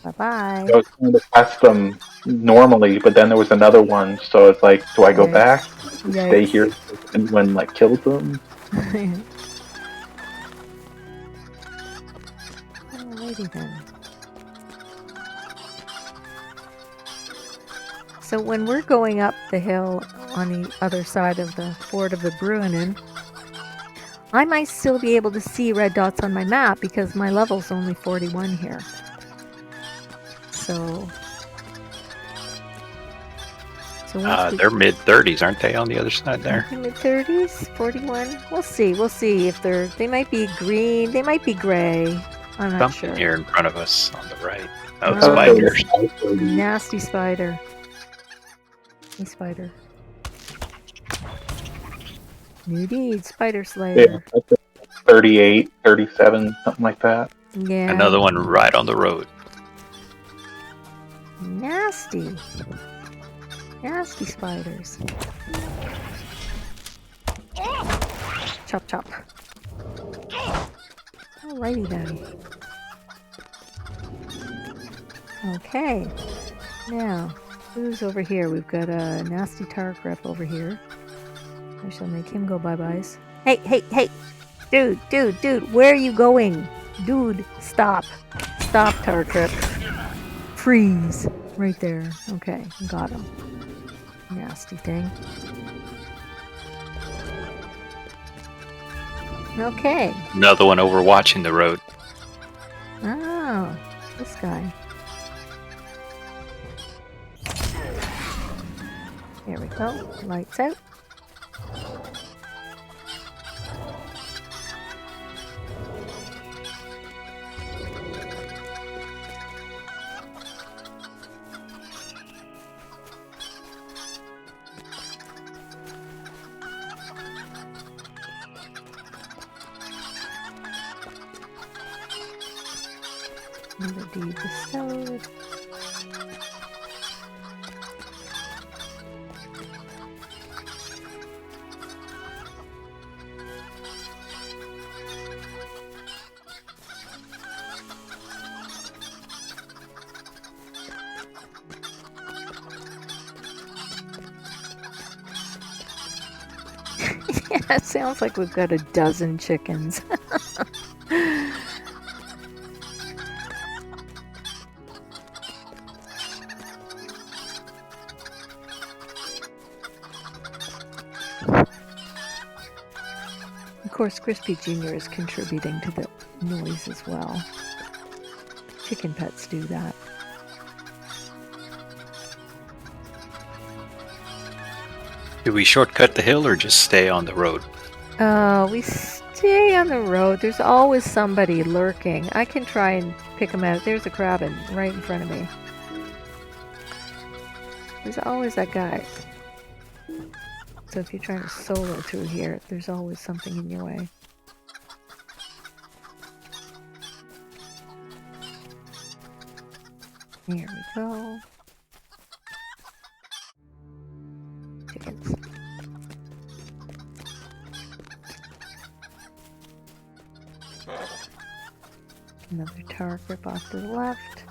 Bye-bye. I was trying to pass them normally, but then there was another one, so it's like, do I go Yikes. back? Stay Yikes. here and when like kills them? Alrighty then. So when we're going up the hill on the other side of the Ford of the Bruinen, I might still be able to see red dots on my map because my level's only 41 here. So They're mid-30s, aren't they, on the other side there? mid 30s, 41. We'll see. We'll see if they might be green. They might be gray. I'm not Something sure. here in front of us on the right. Oh, Oh, spiders. Nasty spider. Hey, spider. New deed, spider Yeah, slayer. that's a 38, 37, something like that. Yeah. Another one right on the road. Nasty. Nasty spiders. Chop chop. Alrighty then. Okay. Now, who's over here? We've got a nasty Tark rep over here. I shall make him go bye-byes. Hey, hey, hey! Dude, where are you going? Dude, stop. Stop, Tark rep. Freeze. Right there. Okay, got him. Nasty thing. Okay. Another one over watching the road. Oh, this guy. There we go. Lights out. Another deed bestowed. Yeah, it sounds like we've got a dozen chickens. Of course, Crispy Jr. is contributing to the noise as well. Chicken pets do that. Do we shortcut the hill or just stay on the road? We Stay on the road. There's always somebody lurking. I can try and pick them out. There's a crab right in front of me. There's always that guy. So if you're trying to solo through here, there's always something in your way. Here we go. Chickens. Another tower grip off to the left.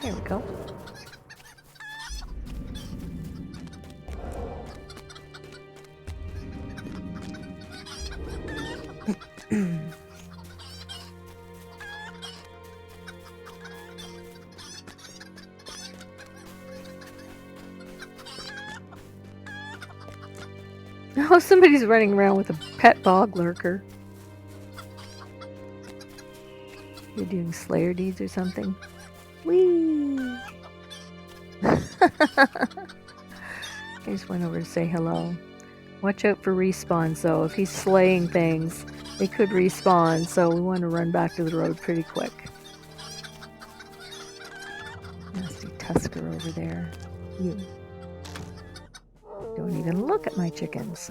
There we go. Oh, somebody's running around with a pet bog lurker. You're doing Slayer deeds or something. Whee! I just went over to say hello. Watch out for respawns though. If he's slaying things, they could respawn, so we want to run back to the road pretty quick. Nasty Tusker over there. You. Don't even look at my chickens.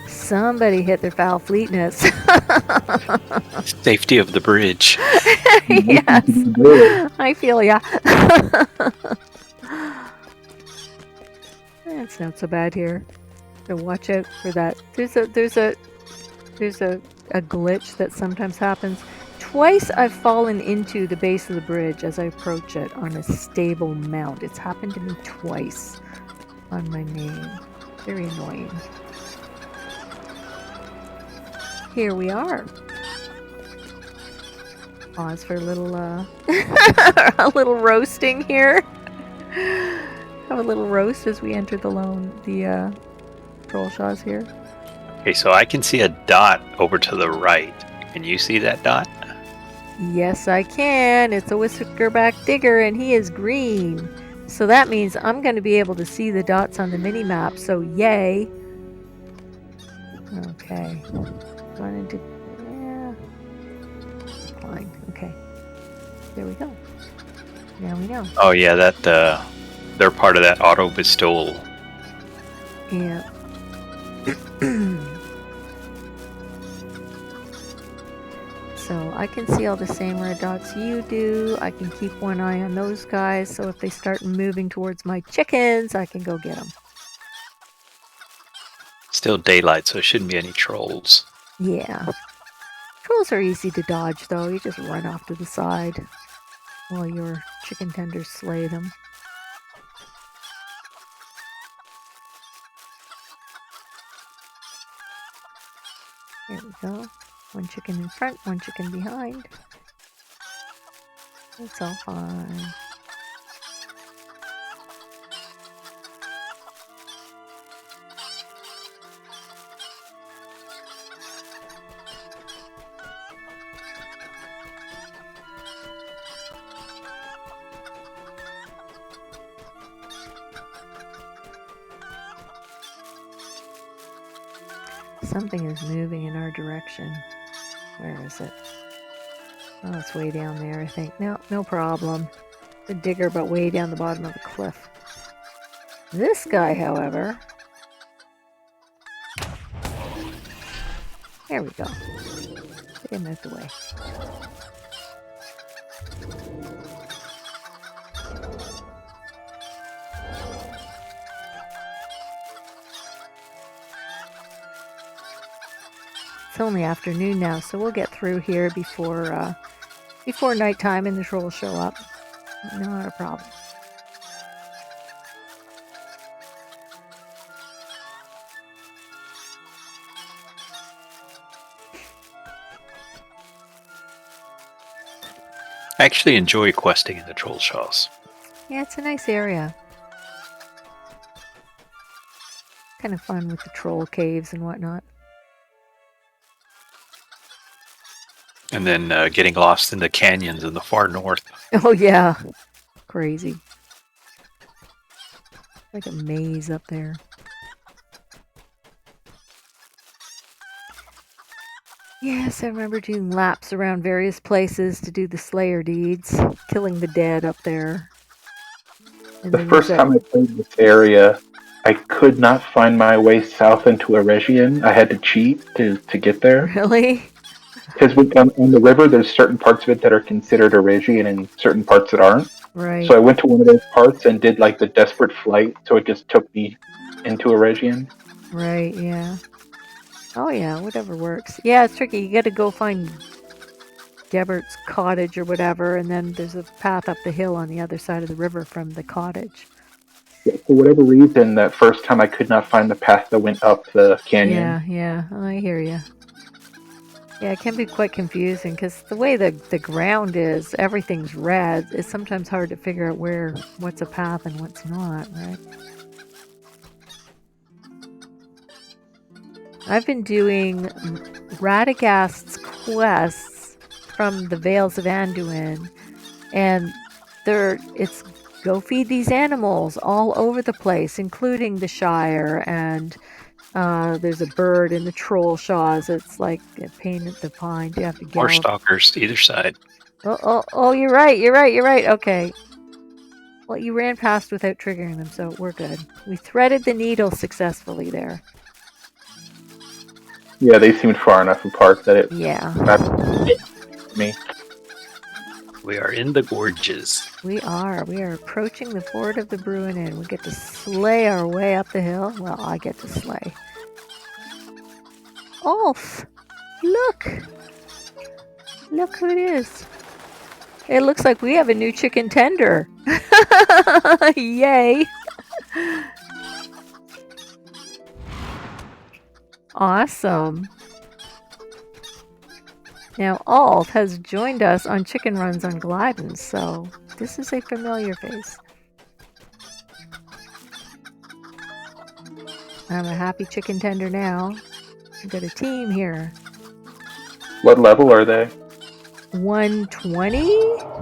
Somebody hit their foul fleetness. Safety of the bridge. Yes, I feel ya. It's not so bad here. So watch out for that. There's a glitch that sometimes happens. Twice I've fallen into the base of the bridge as I approach it on a stable mount. It's happened to me twice on my main. Very annoying. Here we are. Pause for a little a little roasting here. Have a little roast as we enter the Trollshaws here. Okay, so I can see a dot over to the right. Can you see that dot? Yes, I can. It's a whiskerback digger and he is green. So that means I'm going to be able to see the dots on the mini-map. So yay. Okay. Going into, yeah. Fine. Okay. There we go. Now we know. Oh yeah, that they're part of that auto bestowal. Yeah. So I can see all the same red dots you do. I can keep one eye on those guys. So if they start moving towards my chickens, I can go get them. Still daylight, so it shouldn't be any trolls. Yeah. Trolls are easy to dodge, though. You just run off to the side while your chicken tenders slay them. There we go. One chicken in front, one chicken behind. It's all fine. Something is moving in our direction. Where is it? Oh, it's way down there, I think. No problem. The digger, but way down the bottom of the cliff. This guy, however... There we go. Get him out the way. It's only afternoon now, so we'll get through here before nighttime and the trolls show up. Not a problem. I actually enjoy questing in the Trollshaws. Yeah, it's a nice area. Kind of fun with the troll caves and whatnot. And then getting lost in the canyons in the far north. Oh yeah, crazy. Like a maze up there. Yes, I remember doing laps around various places to do the Slayer deeds, killing the dead up there. And The then there's first time I played this area, I could not find my way south into Eregion. I had to cheat to get there. Really? Because on the river, there's certain parts of it that are considered Eregion and certain parts that aren't. Right. So I went to one of those parts and did like the desperate flight, so it just took me into Eregion. Right, yeah. Oh yeah, whatever works. Yeah, it's tricky. You gotta go find Gebert's cottage or whatever, and then there's a path up the hill on the other side of the river from the cottage. Yeah, for whatever reason, that first time I could not find the path that went up the canyon. Yeah, I hear you. Yeah, it can be quite confusing because the way the ground is, everything's red. It's sometimes hard to figure out what's a path and what's not, right? I've been doing Radagast's quests from the Vales of Anduin, and it's go feed these animals all over the place, including the Shire, and there's a bird in the Trollshaws. It's like a pain in the pine. You have to More gallop. stalkers to either side. Oh, you're right. Okay. Well, you ran past without triggering them, so we're good. We threaded the needle successfully there. Yeah, they seemed far enough apart that it Yeah. me. We are in the gorges. We are approaching the ford of the Bruin Inn. We get to slay our way up the hill. Well, I get to slay. Ulf! Look who it is. It looks like we have a new chicken tender. Yay! Awesome. Now, Ulf has joined us on chicken runs on Gladden, so this is a familiar face. I'm a happy chicken tender now. We've got a team here. What level are they? 120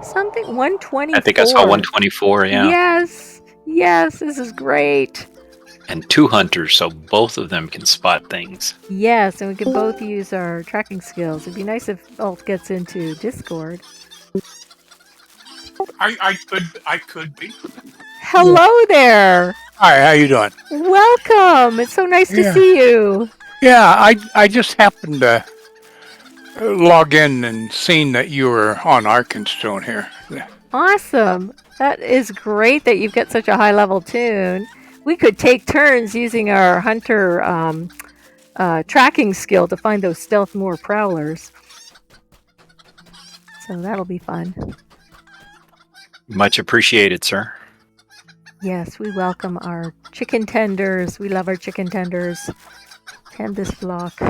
something? 124. I think I saw 124, yeah. Yes, this is great. And 2 hunters, so both of them can spot things. Yes, and we can both use our tracking skills. It'd be nice if Ulf gets into Discord. I could be. Hello there. Hi, how you doing? Welcome. It's so nice to Yeah. see you. Yeah, I just happened to log in and seen that you were on Arkenstone here. Awesome. That is great that you've got such a high level tune. We could take turns using our hunter tracking skill to find those stealth moor prowlers. So that'll be fun. Much appreciated, sir. Yes, we welcome our chicken tenders. We love our chicken tenders. Tend this flock.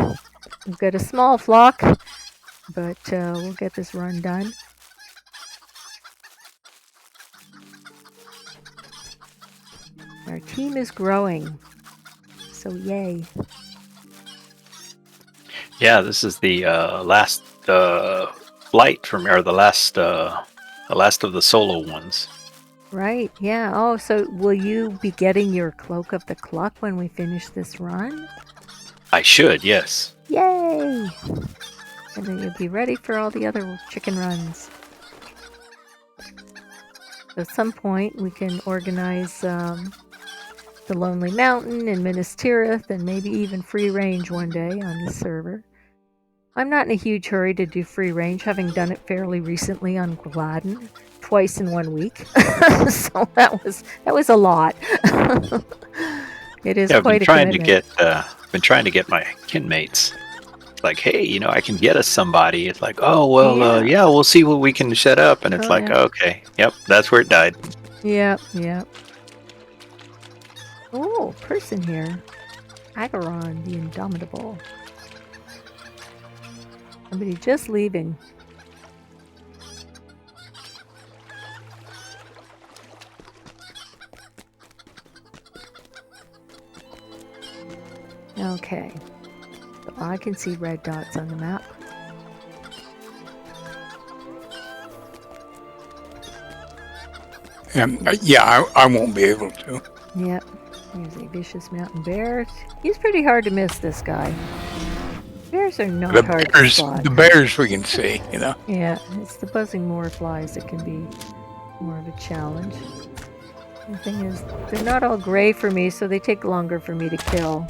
We've got a small flock, but we'll get this run done. Our team is growing, so yay. Yeah, this is the last flight from, or the last of the solo ones. Right, yeah. Oh, so will you be getting your Cloak of the Cluck when we finish this run? I should, yes. Yay! And then you'll be ready for all the other chicken runs. At some point, we can organize the Lonely Mountain and Minas Tirith and maybe even free range one day on this server. I'm not in a huge hurry to do free range, having done it fairly recently on Gladden, twice in 1 week. So that was a lot. It is I've quite been trying a to commitment. get my kinmates. Like, hey, I can get us somebody. It's like, oh well, yeah, we'll see what we can set up, and it's okay, yep, that's where it died. Yep. Oh, person here. Agaron, the Indomitable. Somebody just leaving. Okay. So I can see red dots on the map. Yeah, I won't be able to. Yep. There's a vicious mountain bear. He's pretty hard to miss, this guy. Bears are not hard to spot. The bears we can see, you know. Yeah, it's the buzzing moorflies that can be more of a challenge. The thing is, they're not all gray for me, so they take longer for me to kill.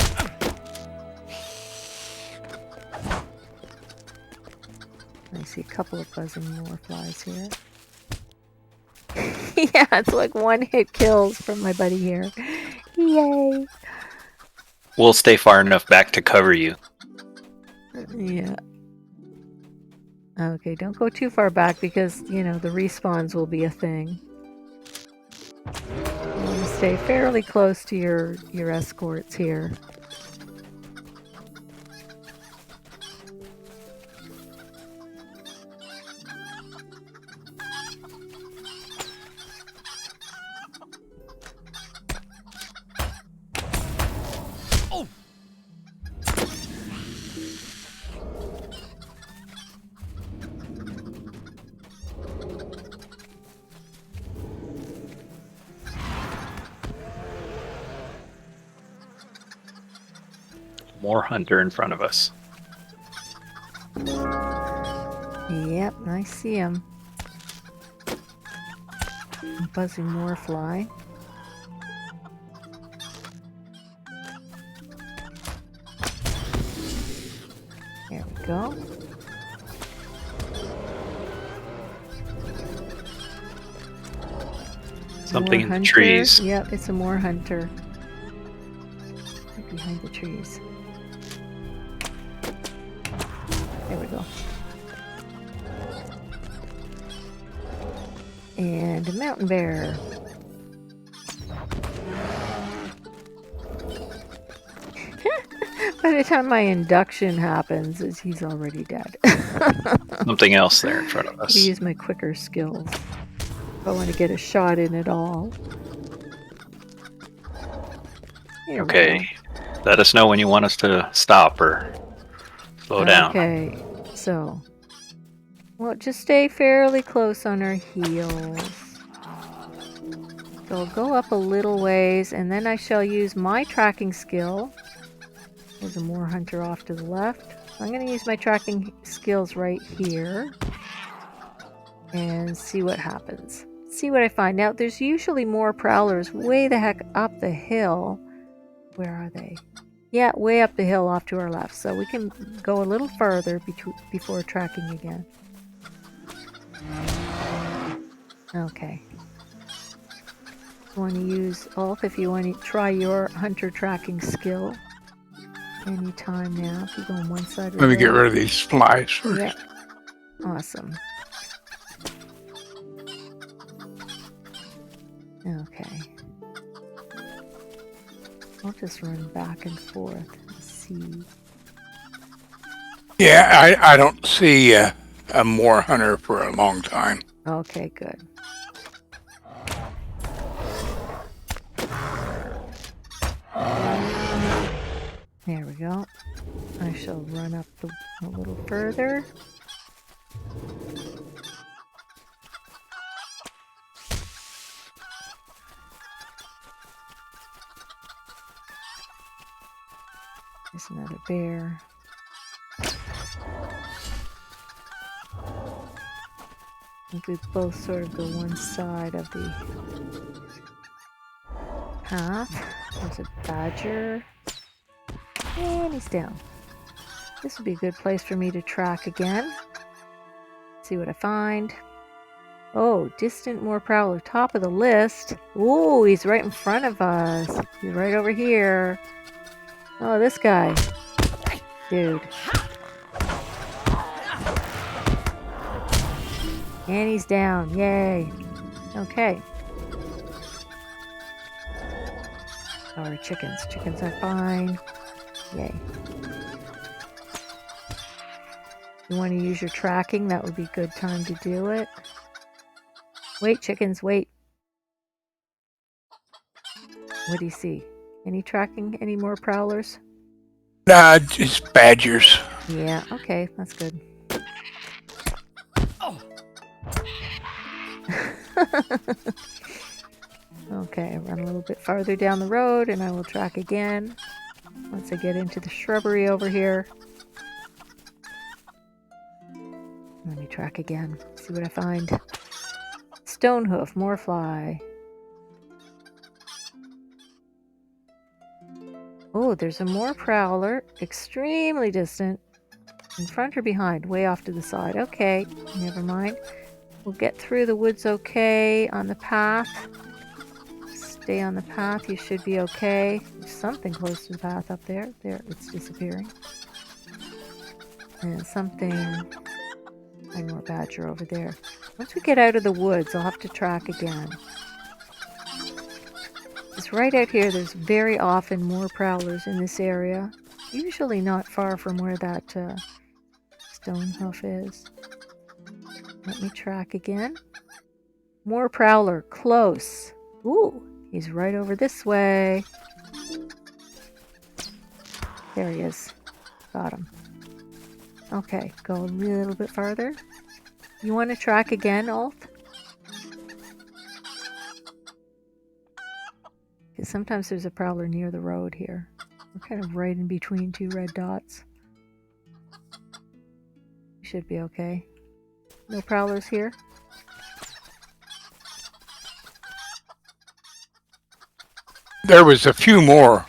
I see a couple of buzzing moorflies here. Yeah, it's like one hit kills from my buddy here. Yay! We'll stay far enough back to cover you. Yeah. Okay, don't go too far back because, you know, the respawns will be a thing. You want to stay fairly close to your escorts here. More hunter in front of us. Yep, I see him. Buzzing moorfly. There we go. Something Moor in the hunter. trees. Yep, it's a moor hunter. Right behind the trees. There we go. And a mountain bear. By the time my induction happens, he's already dead. Something else there in front of I us. use my quicker skills if I want to get a shot in at all. Here we Okay. Let us know when you want us to stop or slow down. Okay, so, well, just stay fairly close on our heels. So I'll go up a little ways, and then I shall use my tracking skill. There's a moor hunter off to the left. I'm going to use my tracking skills right here and see what happens. See what I find. Now, there's usually more prowlers way the heck up the hill. Where are they? Yeah, way up the hill off to our left. So we can go a little further before tracking again. Okay. You want to use Alt if you want to try your hunter tracking skill. Anytime now. If you go on one side or Let me the get other. rid of these flies first. Yeah. Awesome. Okay. I'll just run back and forth and see. Yeah, I don't see a moor hunter for a long time. Okay, good. There we go. I shall run up a little further. There's another bear. I think we both sort of go one side of the path. There's a badger. And he's down. This would be a good place for me to track again. See what I find. Oh, distant moor prowler, top of the list. Ooh, he's right in front of us. He's right over here. Oh, this guy. Dude. And he's down. Yay. Okay. Our chickens. Chickens are fine. Yay. You want to use your tracking? That would be a good time to do it. Wait, chickens, wait. What do you see? Any tracking? Any more prowlers? Nah, just badgers. Yeah, okay, that's good. Okay, run a little bit farther down the road and I will track again once I get into the shrubbery over here. Let me track again, see what I find. Stonehoof, more fly. Oh, there's a more prowler, extremely distant. In front or behind? Way off to the side. Okay, never mind. We'll get through the woods okay on the path. Stay on the path, you should be okay. There's something close to the path up there. There, it's disappearing. And something... One more badger over there. Once we get out of the woods, I'll have to track again. It's right out here, there's very often more prowlers in this area. Usually not far from where that Stonehoof is. Let me track again. More prowler, close. Ooh, he's right over this way. There he is. Got him. Okay, go a little bit farther. You want to track again, Alt? Because sometimes there's a prowler near the road here. We're kind of right in between two red dots. You should be okay. No prowlers here? There was a few more.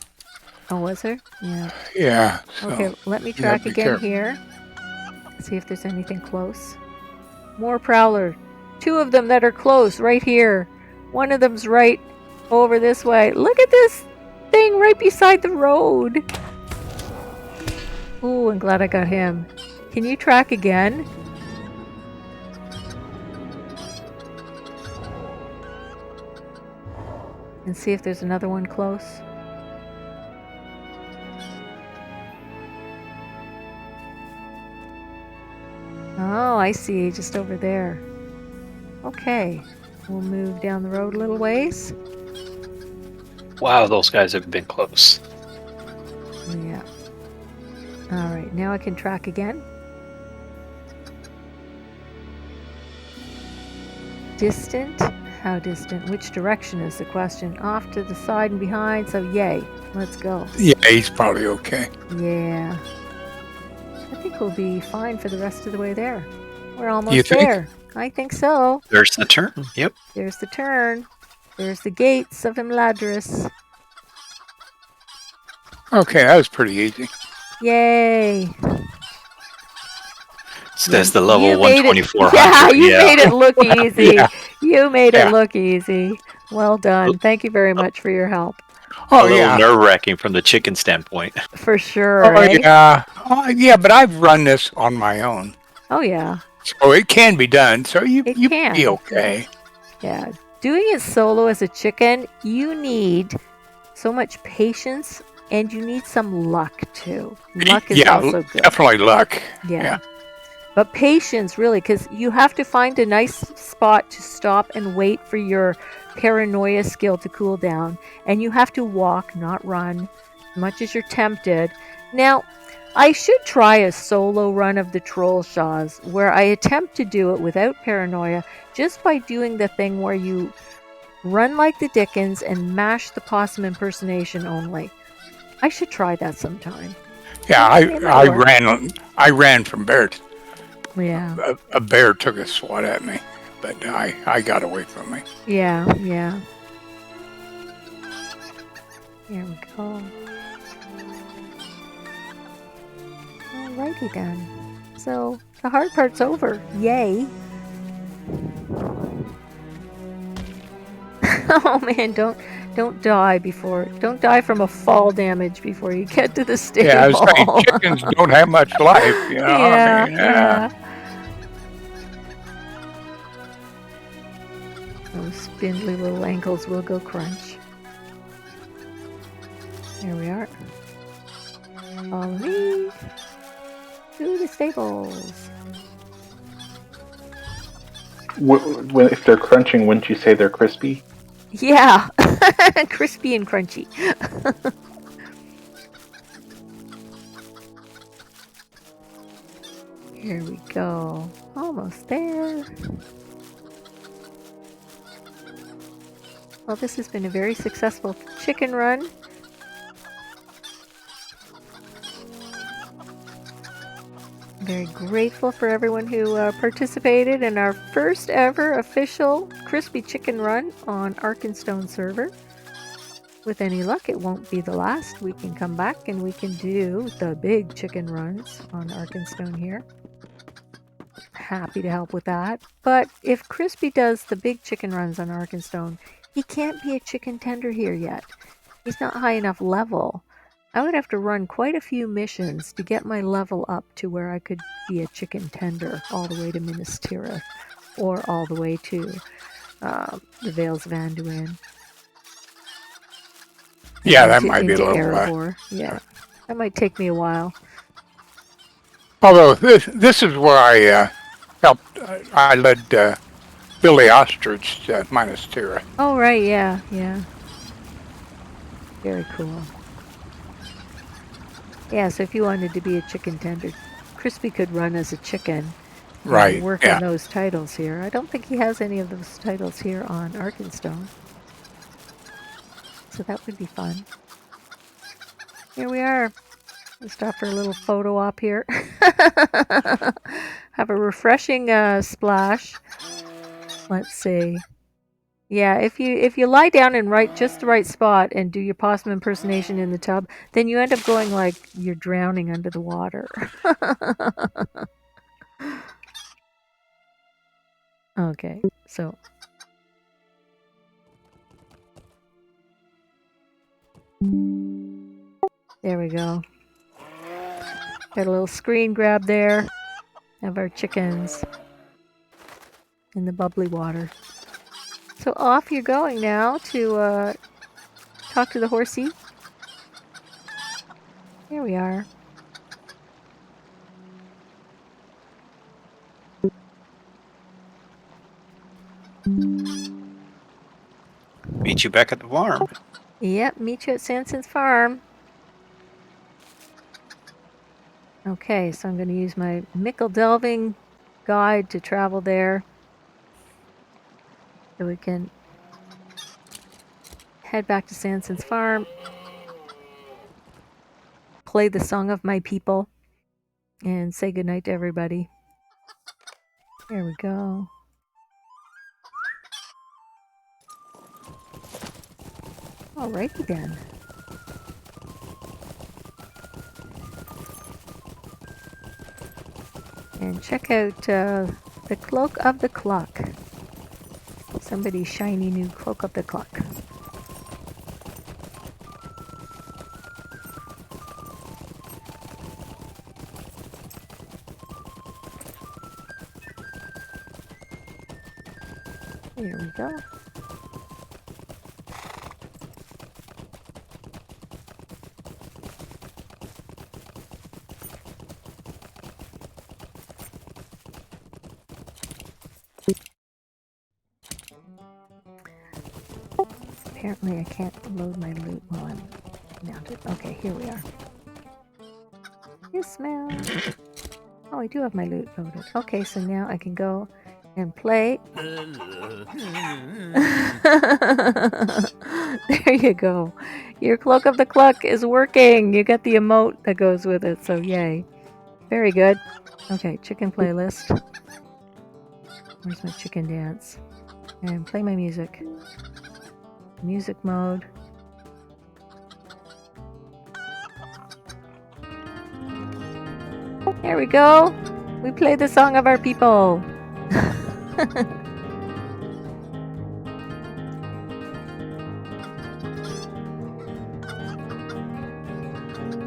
Oh, was there? Yeah. Yeah. So, Okay, let me track be again careful. here. See if there's anything close. More prowler. Two of them that are close, right here. One of them's right over this way. Look at this thing right beside the road. Ooh, I'm glad I got him. Can you track again? And see if there's another one close. Oh, I see, just over there. Okay, we'll move down the road a little ways. Wow, those guys have been close. Yeah. Alright, now I can track again. Distant? How distant? Which direction is the question? Off to the side and behind, so yay. Let's go. Yeah, he's probably okay. Yeah. I think we'll be fine for the rest of the way there. We're You almost think? there. I think so. There's the turn. Yep. There's the turn. There's the gates of Imladris. Okay, that was pretty easy. Yay. Says the level You made it- 124 Yeah, hunter. you made it look easy. Yeah. You made Yeah. it look easy. Well done. Thank you very much for your help. A Oh little yeah. nerve-wracking from the chicken standpoint. For sure. Oh eh? yeah. Oh, yeah, but I've run this on my own, Oh yeah. so it can be done. So you It you can. be okay. Yeah. Doing it solo as a chicken, you need so much patience and you need some luck too. Luck is Yeah, also good. definitely luck. Yeah. Yeah. But patience, really, because you have to find a nice spot to stop and wait for your paranoia skill to cool down. And you have to walk, not run, as much as you're tempted. Now, I should try a solo run of the Trollshaws where I attempt to do it without paranoia just by doing the thing where you run like the Dickens and mash the possum impersonation only. I should try that sometime. Yeah, It might work. I ran from bears. Yeah. A bear took a swat at me, but I got away from me. Yeah, yeah. Here we go. Alrighty then. So the hard part's over. Yay. Oh man, don't die from a fall damage before you get to the stable. Yeah, I was saying chickens don't have much life. You know? Yeah, I mean, yeah. Those spindly little ankles will go crunch. There we are. Follow me to the stables. If they're crunching, wouldn't you say they're crispy? Yeah, crispy and crunchy. Here we go. Almost there. Well, this has been a very successful chicken run. Very grateful for everyone who participated in our first ever official crispy chicken run on Arkenstone server. With any luck, it won't be the last. We can come back and we can do the big chicken runs on Arkenstone here. Happy to help with that. But if Crispy does the big chicken runs on Arkenstone, he can't be a chicken tender here yet. He's not high enough level. I would have to run quite a few missions to get my level up to where I could be a chicken tender all the way to Minas Tirith or all the way to the Vales of Anduin. Yeah, that might be a little Erebor. Yeah, that might take me a while. Although this is where I helped. I led Billy Ostrich to Minas Tirith. Oh right, yeah. Very cool. Yeah, so if you wanted to be a chicken tender, Crispy could run as a chicken. Right. Work on those titles here. I don't think he has any of those titles here on Arkenstone. So that would be fun. Here we are. We'll stop for a little photo op here. Have a refreshing splash. Let's see. Yeah, if you lie down in just the right spot and do your possum impersonation in the tub, then you end up going like you're drowning under the water. Okay, so there we go. Got a little screen grab there of our chickens in the bubbly water. So off you're going now to talk to the horsey. Here we are. Meet you back at the farm. Yep, meet you at Sanson's farm. Okay, so I'm going to use my Mickle Delving guide to travel there. So we can head back to Sanson's farm. Play the Song of My People. And say goodnight to everybody. There we go. Alrighty then. And check out the Cloak of the Clock. Somebody's shiny new Cloak of the Clock. There we go. Apparently I can't load my loot while I'm mounted. Okay, here we are. You smell. Oh, I do have my loot loaded. Okay, so now I can go and play. There you go. Your Cloak of the Cluck is working. You get the emote that goes with it, so yay. Very good. Okay, chicken playlist. Where's my chicken dance? And play my music. Music mode. There we go. We play the song of our people.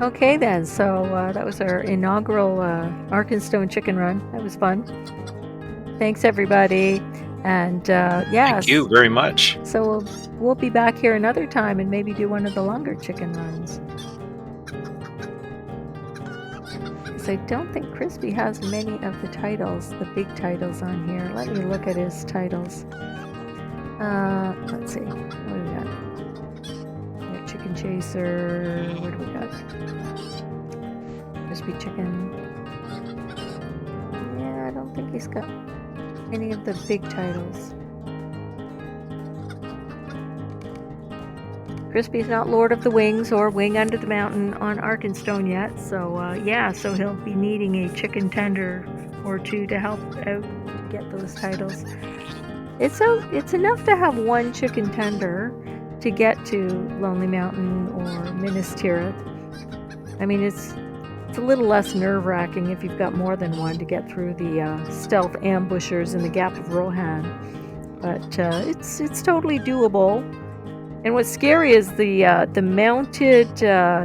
Okay then, so that was our inaugural Arkenstone chicken run. That was fun. Thanks everybody. And yeah. Thank you very much. So we'll be back here another time and maybe do one of the longer chicken runs. Because I don't think Crispy has many of the titles, the big titles on here. Let me look at his titles. Let's see. What do we got? We got Chicken Chaser. What do we got? Crispy Chicken. don't think he's got any of the big titles. Crispy's not Lord of the Wings or Wing Under the Mountain on Arkenstone yet, so yeah, so he'll be needing a chicken tender or two to help out get those titles. It's enough to have one chicken tender to get to Lonely Mountain or Minas Tirith. I mean, it's a little less nerve-wracking if you've got more than one to get through the stealth ambushers in the Gap of Rohan, but it's totally doable. And what's scary is the mounted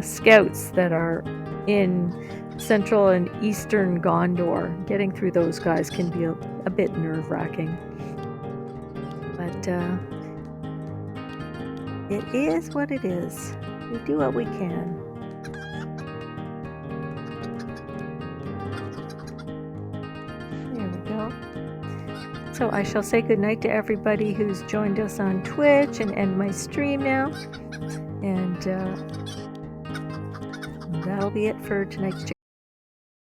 scouts that are in central and eastern Gondor. Getting through those guys can be a bit nerve-wracking. But it is what it is. We do what we can. There we go. So I shall say goodnight to everybody who's joined us on Twitch and end my stream now. And that'll be it for tonight's